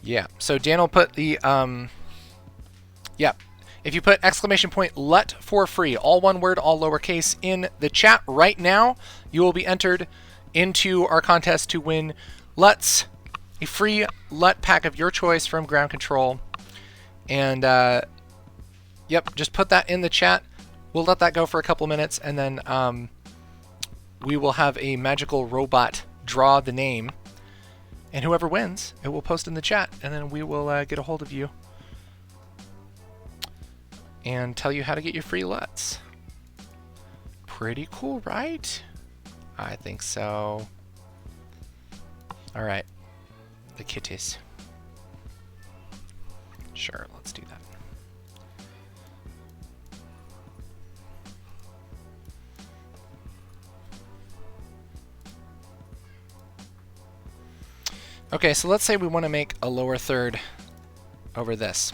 Yeah, so Dan will put the, yeah. If you put exclamation point LUT for free, all one word, all lowercase, in the chat right now, you will be entered into our contest to win LUTs, a free LUT pack of your choice from Ground Control. And, yep, just put that in the chat. We'll let that go for a couple minutes, and then we will have a magical robot draw the name. And whoever wins, it will post in the chat, and then we will get a hold of you and tell you how to get your free LUTs. Pretty cool, right? I think so. All right, the kitties. Sure, let's do that. Okay, so let's say we want to make a lower third over this.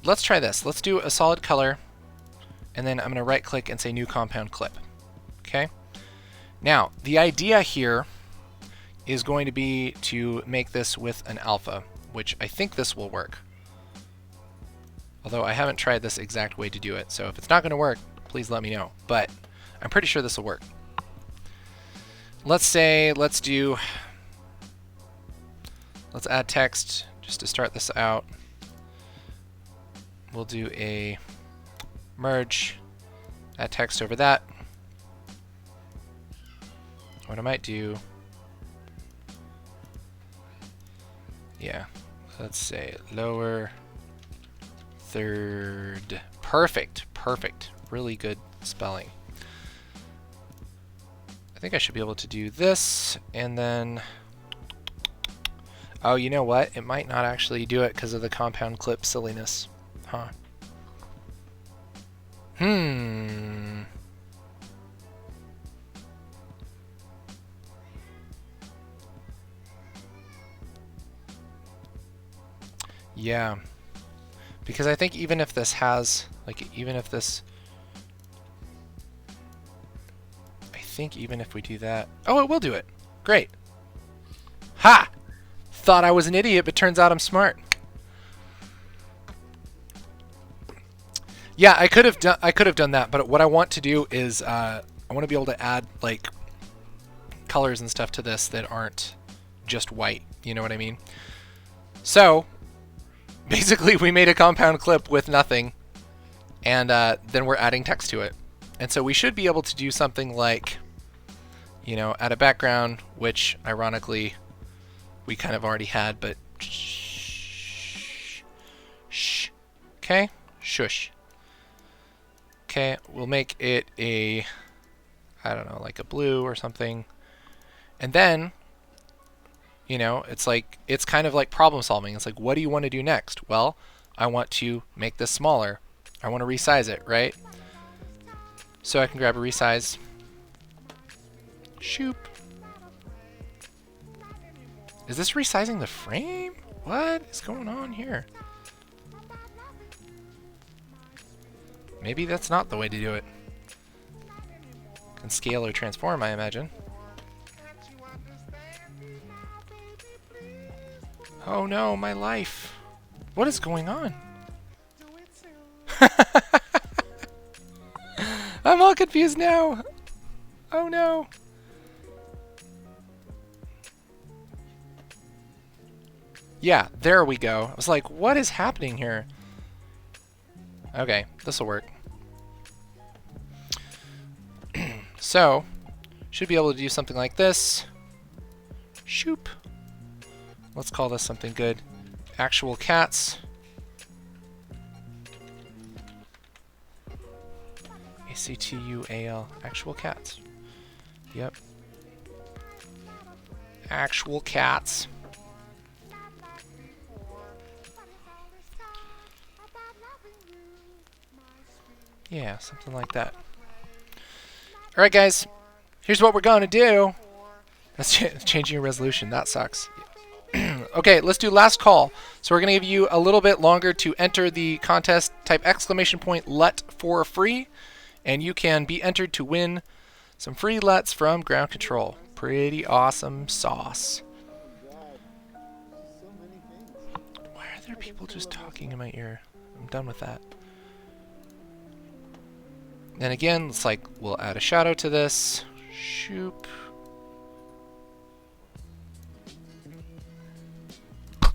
Let's try this. Let's do a solid color, and then I'm going to right click and say new compound clip. Okay? Now, the idea here is going to be to make this with an alpha, which I think this will work. Although I haven't tried this exact way to do it, so if it's not going to work, please let me know. But I'm pretty sure this will work. Let's say, let's add text just to start this out. We'll do a merge, add text over that. What I might do Yeah, let's say lower third. Perfect, perfect. Really good spelling. I think I should be able to do this, and then... Oh, you know what? It might not actually do it because of the compound clip silliness. Huh. Yeah. Because I think even if this has, like, even if this... I think even if we do that... Oh, it will do it. Great. Ha! Thought I was an idiot, but turns out I'm smart. Yeah, I could have done that, but what I want to do is I want to be able to add like colors and stuff to this that aren't just white. You know what I mean? So basically, we made a compound clip with nothing, and then we're adding text to it. And so we should be able to do something like, you know, add a background, which ironically we kind of already had, but shh. Okay, shush. Okay, we'll make it a, I don't know, like a blue or something. And then, you know, it's like, it's kind of like problem solving. It's like, what do you want to do next? Well, I want to make this smaller. I want to resize it, right? So I can grab a resize. Shoop. Is this resizing the frame? What is going on here? Maybe that's not the way to do it. Can scale or transform, I imagine. Oh no, my life. What is going on? I'm all confused now. Oh no. Yeah, there we go. I was like, what is happening here? Okay, this will work. So, should be able to do something like this. Shoop. Let's call this something good. Actual cats. A-C-T-U-A-L. Actual cats. Yep. Actual cats. Yeah, something like that. Alright guys, here's what we're going to do. That's changing your resolution. That sucks. Okay, let's do last call. So we're going to give you a little bit longer to enter the contest. Type !LUT for free, and you can be entered to win some free LUTs from Ground Control. Pretty awesome sauce. Why are there people just talking in my ear? I'm done with that. And again, it's like we'll add a shadow to this. Shoop.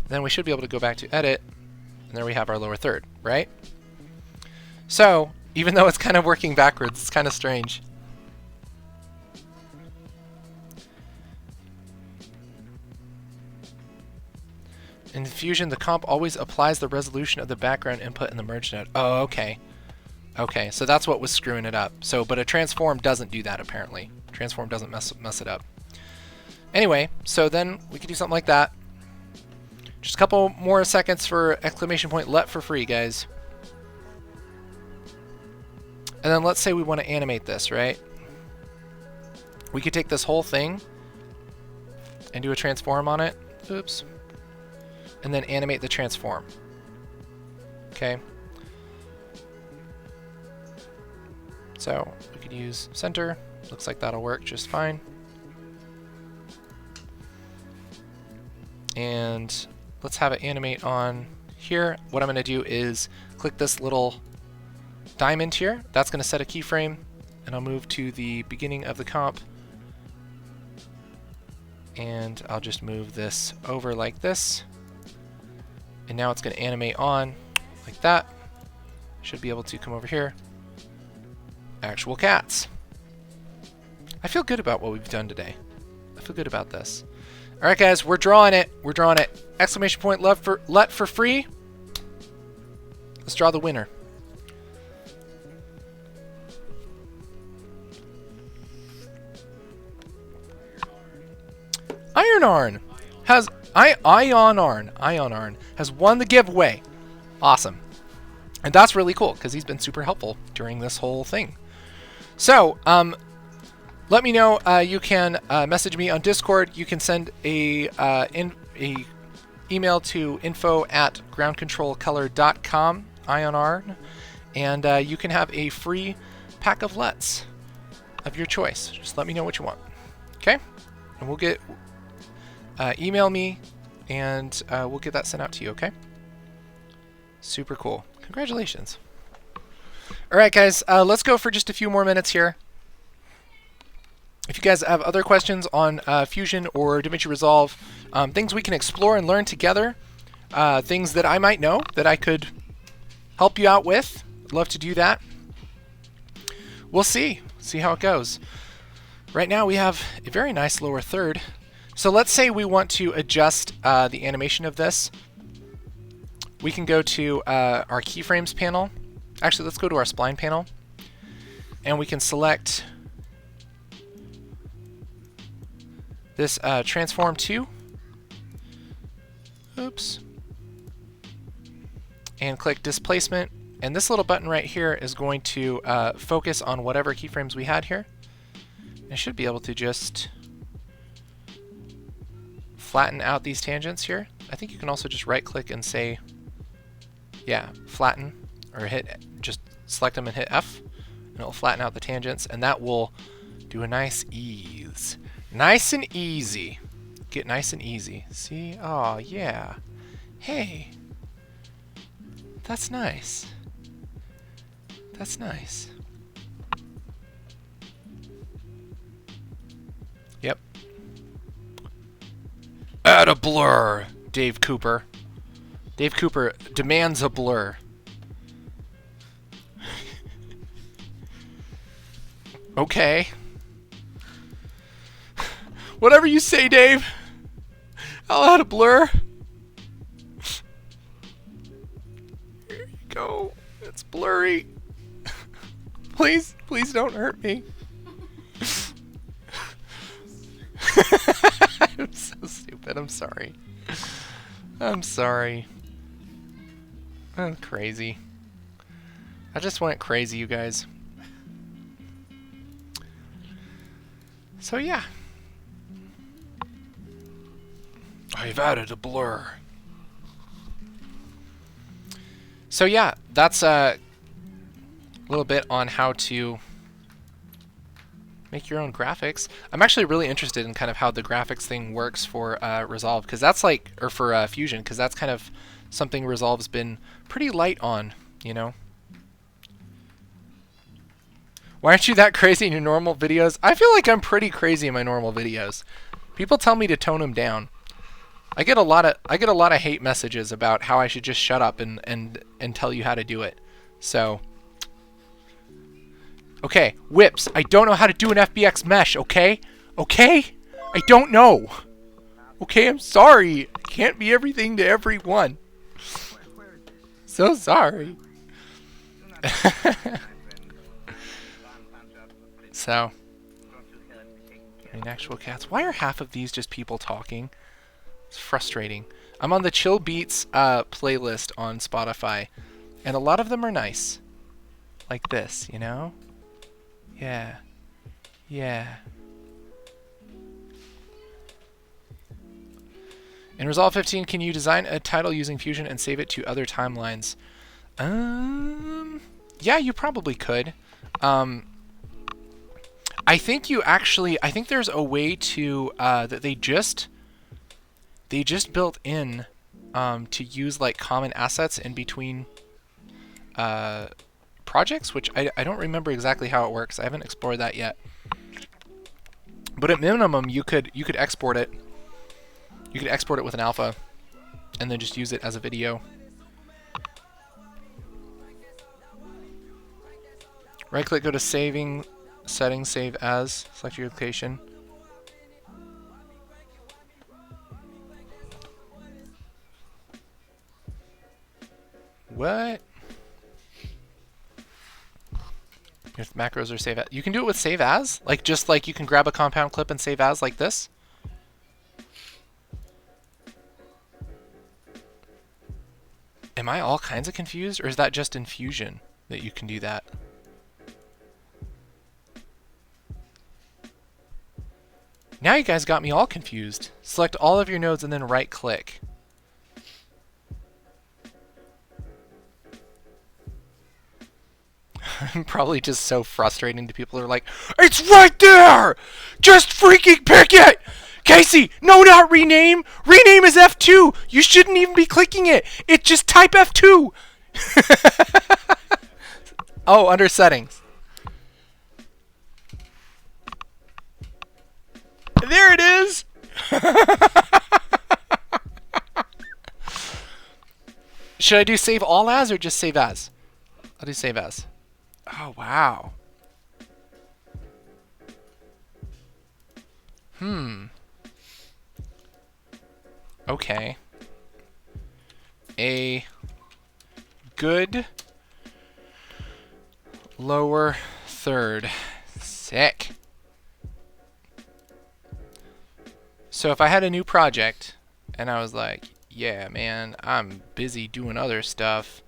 Then we should be able to go back to edit, and there we have our lower third, right? So, even though it's kind of working backwards, it's kind of strange. In Fusion, the comp always applies the resolution of the background input in the merge node. Oh, okay. Okay, so that's what was screwing it up. So, but a transform doesn't do that apparently. Transform doesn't mess it up. Anyway, so then we could do something like that. Just a couple more seconds for !LUT for free, guys. And then let's say we want to animate this, right? We could take this whole thing and do a transform on it. Oops. And then animate the transform. Okay. So we could use center. Looks like that'll work just fine. And let's have it animate on here. What I'm going to do is click this little diamond here. That's going to set a keyframe, and I'll move to the beginning of the comp. And I'll just move this over like this. And now it's going to animate on like that. Should be able to come over here. Actual cats. I feel good about what we've done today. I feel good about this. All right, guys, we're drawing it. We're drawing it. Exclamation point let for free. Let's draw the winner. Iron has Ion Arn has won the giveaway. Awesome. And that's really cool because he's been super helpful during this whole thing. So, let me know. You can message me on Discord. You can send a email to info@groundcontrolcolor.com, IonArn, and you can have a free pack of LETs of your choice. Just let me know what you want. Okay? And we'll get email me, and we'll get that sent out to you. Okay? Super cool. Congratulations. All right, guys. Let's go for just a few more minutes here. If you guys have other questions on Fusion or DaVinci Resolve, things we can explore and learn together, things that I might know that I could help you out with, I'd love to do that. We'll see how it goes. Right now we have a very nice lower third. So let's say we want to adjust the animation of this. We can go to our keyframes panel. Actually, let's go to our spline panel, and we can select this transform to, oops, and click displacement. And this little button right here is going to focus on whatever keyframes we had here. I should be able to just flatten out these tangents here. I think you can also just right click and say, yeah, flatten, or just select them and hit F, and it'll flatten out the tangents, and that will do a nice ease. Nice and easy. Get nice and easy. See? Oh, yeah. Hey. That's nice. That's nice. Yep. Add a blur, Dave Cooper. Dave Cooper demands a blur. Okay. Whatever you say, Dave. I'll add a blur. Here you go. It's blurry. Please don't hurt me. I'm so stupid. I'm sorry. I'm sorry. I'm crazy. I just went crazy, you guys. So yeah. I've added a blur. So yeah, that's a little bit on how to make your own graphics. I'm actually really interested in kind of how the graphics thing works for Resolve, because that's like, or for Fusion, because that's kind of something Resolve's been pretty light on, you know? Why aren't you that crazy in your normal videos? I feel like I'm pretty crazy in my normal videos. People tell me to tone them down. I get a lot of hate messages about how I should just shut up and tell you how to do it. So, okay, whips. I don't know how to do an FBX mesh, okay? Okay? I don't know. Okay, I'm sorry. I can't be everything to everyone. So sorry. So, I mean, actual cats. Why are half of these just people talking? It's frustrating. I'm on the Chill Beats playlist on Spotify, and a lot of them are nice. Like this, you know? Yeah. Yeah. In Resolve 15, can you design a title using Fusion and save it to other timelines? Yeah, you probably could. I think there's a way to, that they just built in to use like common assets in between projects, which I don't remember exactly how it works. I haven't explored that yet. But at minimum, you could export it. You could export it with an alpha, and then just use it as a video. Right-click, go to Saving, Settings, Save As, select your location. what? If macros or save as. You can do it with save as? Like, just like you can grab a compound clip and save as like this? Am I all kinds of confused, or is that just in Fusion that you can do that? Now you guys got me all confused. Select all of your nodes and then right click. Probably just so frustrating to people who are like, it's right there! Just freaking pick it! Casey, no, not rename! Rename is F2! You shouldn't even be clicking it! It just type F2! Oh, under settings. There it is! Should I do save all as or just save as? I'll do save as. Oh, wow. Okay. A good lower third. Sick. So if I had a new project and I was like, yeah, man, I'm busy doing other stuff.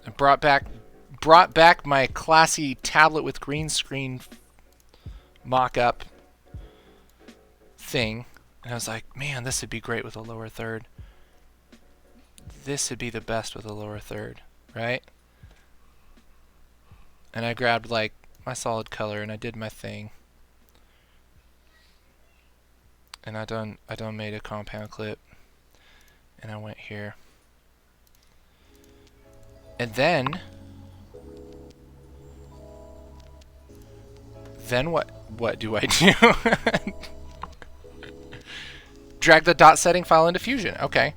I brought back my classy tablet with green screen mock-up thing, and I was like, man, this would be great with a lower third. This would be the best with a lower third, right? And I grabbed like my solid color and I did my thing. And I done made a compound clip, and I went here. And then what do I do? Drag the dot setting file into Fusion. Okay.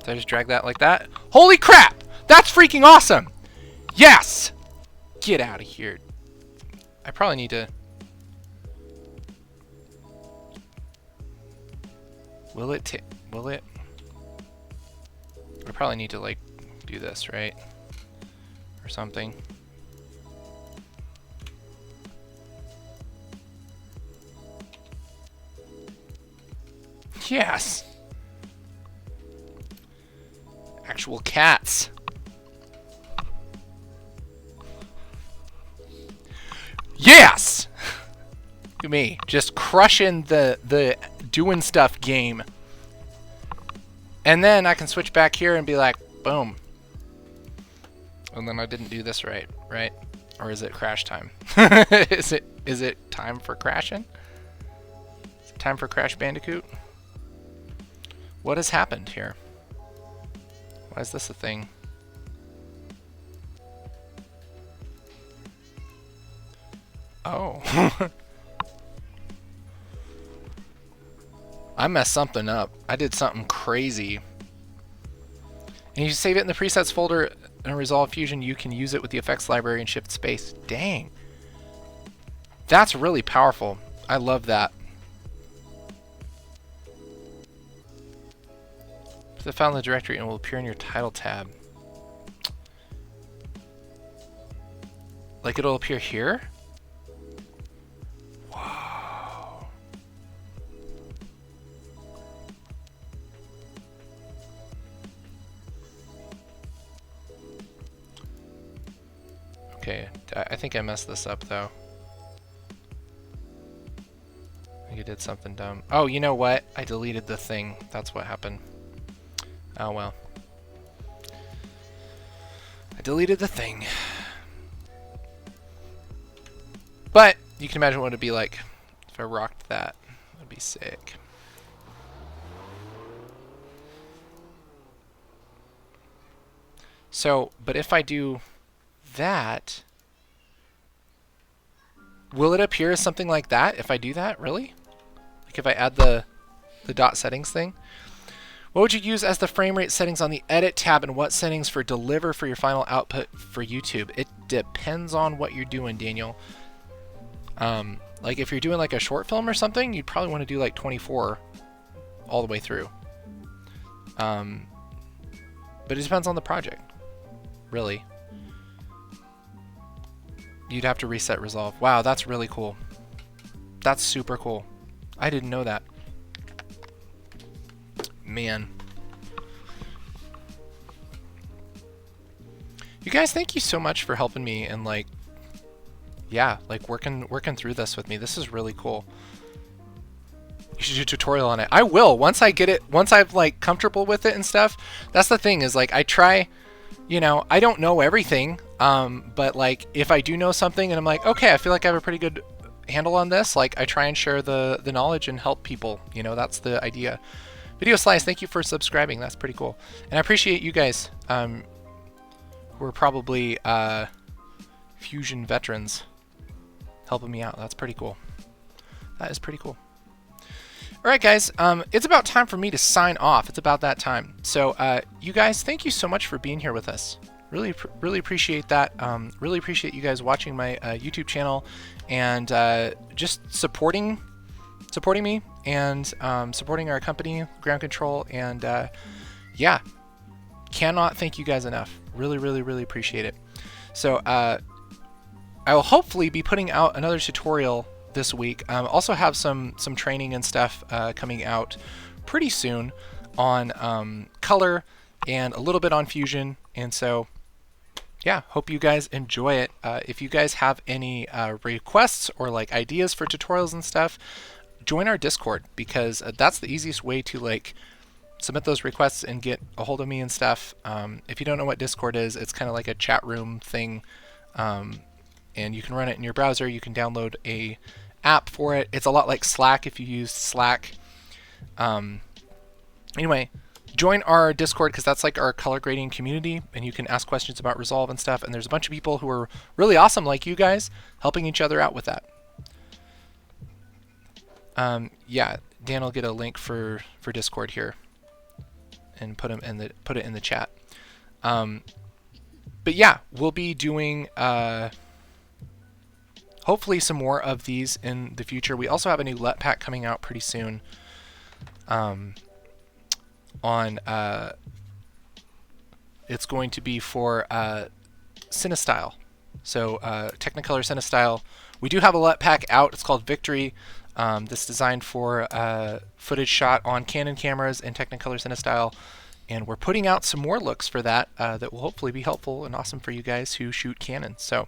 So I just drag that like that. Holy crap! That's freaking awesome! Yes! Get out of here. I probably need to... Will it? I probably need to like do this, right? Or something. Yes! Actual cats. Yes! Look at me, just crushing the doing stuff game. And then I can switch back here and be like, boom. And then I didn't do this right? Or is it crash time? Is it time for crashing? Is it time for Crash Bandicoot? What has happened here? Why is this a thing? Oh. I messed something up. I did something crazy. And you save it in the presets folder in Resolve Fusion, you can use it with the effects library and shift space. Dang. That's really powerful. I love that. Put the file in the directory and it will appear in your title tab. Like it'll appear here? Wow. Okay, I think I messed this up though. I think I did something dumb. Oh, you know what? I deleted the thing. That's what happened. Oh well. I deleted the thing. But you can imagine what it'd be like if I rocked that. That'd be sick. So, but if I do that, will it appear as something like that if I do that? Really? Like if I add the dot settings thing? What would you use as the frame rate settings on the edit tab, and what settings for deliver for your final output for YouTube? It depends on what you're doing, Daniel. Like if you're doing like a short film or something, you'd probably want to do like 24 all the way through. But it depends on the project, really. You'd have to reset resolve. Wow, that's really cool. That's super cool. I didn't know that. Man. You guys, thank you so much for helping me and like, yeah, like working through this with me. This is really cool. You should do a tutorial on it. I will, once I get it, once I'm like comfortable with it and stuff. That's the thing, is like I try, you know, I don't know everything, but like if I do know something and I'm like, okay, I feel like I have a pretty good handle on this, like I try and share the knowledge and help people, you know. That's the idea. Video Slice, thank you for subscribing. That's pretty cool. And I appreciate you guys who are probably Fusion veterans helping me out. That's pretty cool. That is pretty cool. Alright guys, it's about time for me to sign off. It's about that time. So you guys, thank you so much for being here with us. Really appreciate that. Really appreciate you guys watching my YouTube channel and just supporting me and supporting our company, Ground Control, and yeah, cannot thank you guys enough. Really appreciate it. So I will hopefully be putting out another tutorial this week. Also have some training and stuff coming out pretty soon on color and a little bit on Fusion, and so yeah, hope you guys enjoy it. If you guys have any requests or like ideas for tutorials and stuff, join our Discord, because that's the easiest way to like submit those requests and get a hold of me and stuff. If you don't know what Discord is, it's kind of like a chat room thing, and you can run it in your browser. You can download a app for it. It's a lot like Slack if you use Slack. Anyway, join our Discord, because that's like our color grading community, and you can ask questions about Resolve and stuff, and there's a bunch of people who are really awesome like you guys helping each other out with that. Yeah, Dan will get a link for Discord here and put it in the chat. But yeah, we'll be doing hopefully some more of these in the future. We also have a new LUT pack coming out pretty soon on it's going to be for CineStyle. So Technicolor CineStyle. We do have a LUT pack out. It's called Victory. This is designed for footage shot on Canon cameras and Technicolor CineStyle, and we're putting out some more looks for that that will hopefully be helpful and awesome for you guys who shoot Canon. So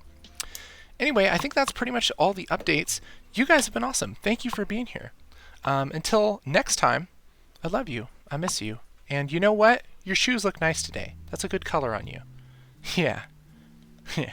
anyway, I think that's pretty much all the updates. You guys have been awesome. Thank you for being here. Until next time, I love you. I miss you. And you know what? Your shoes look nice today. That's a good color on you. Yeah. Yeah.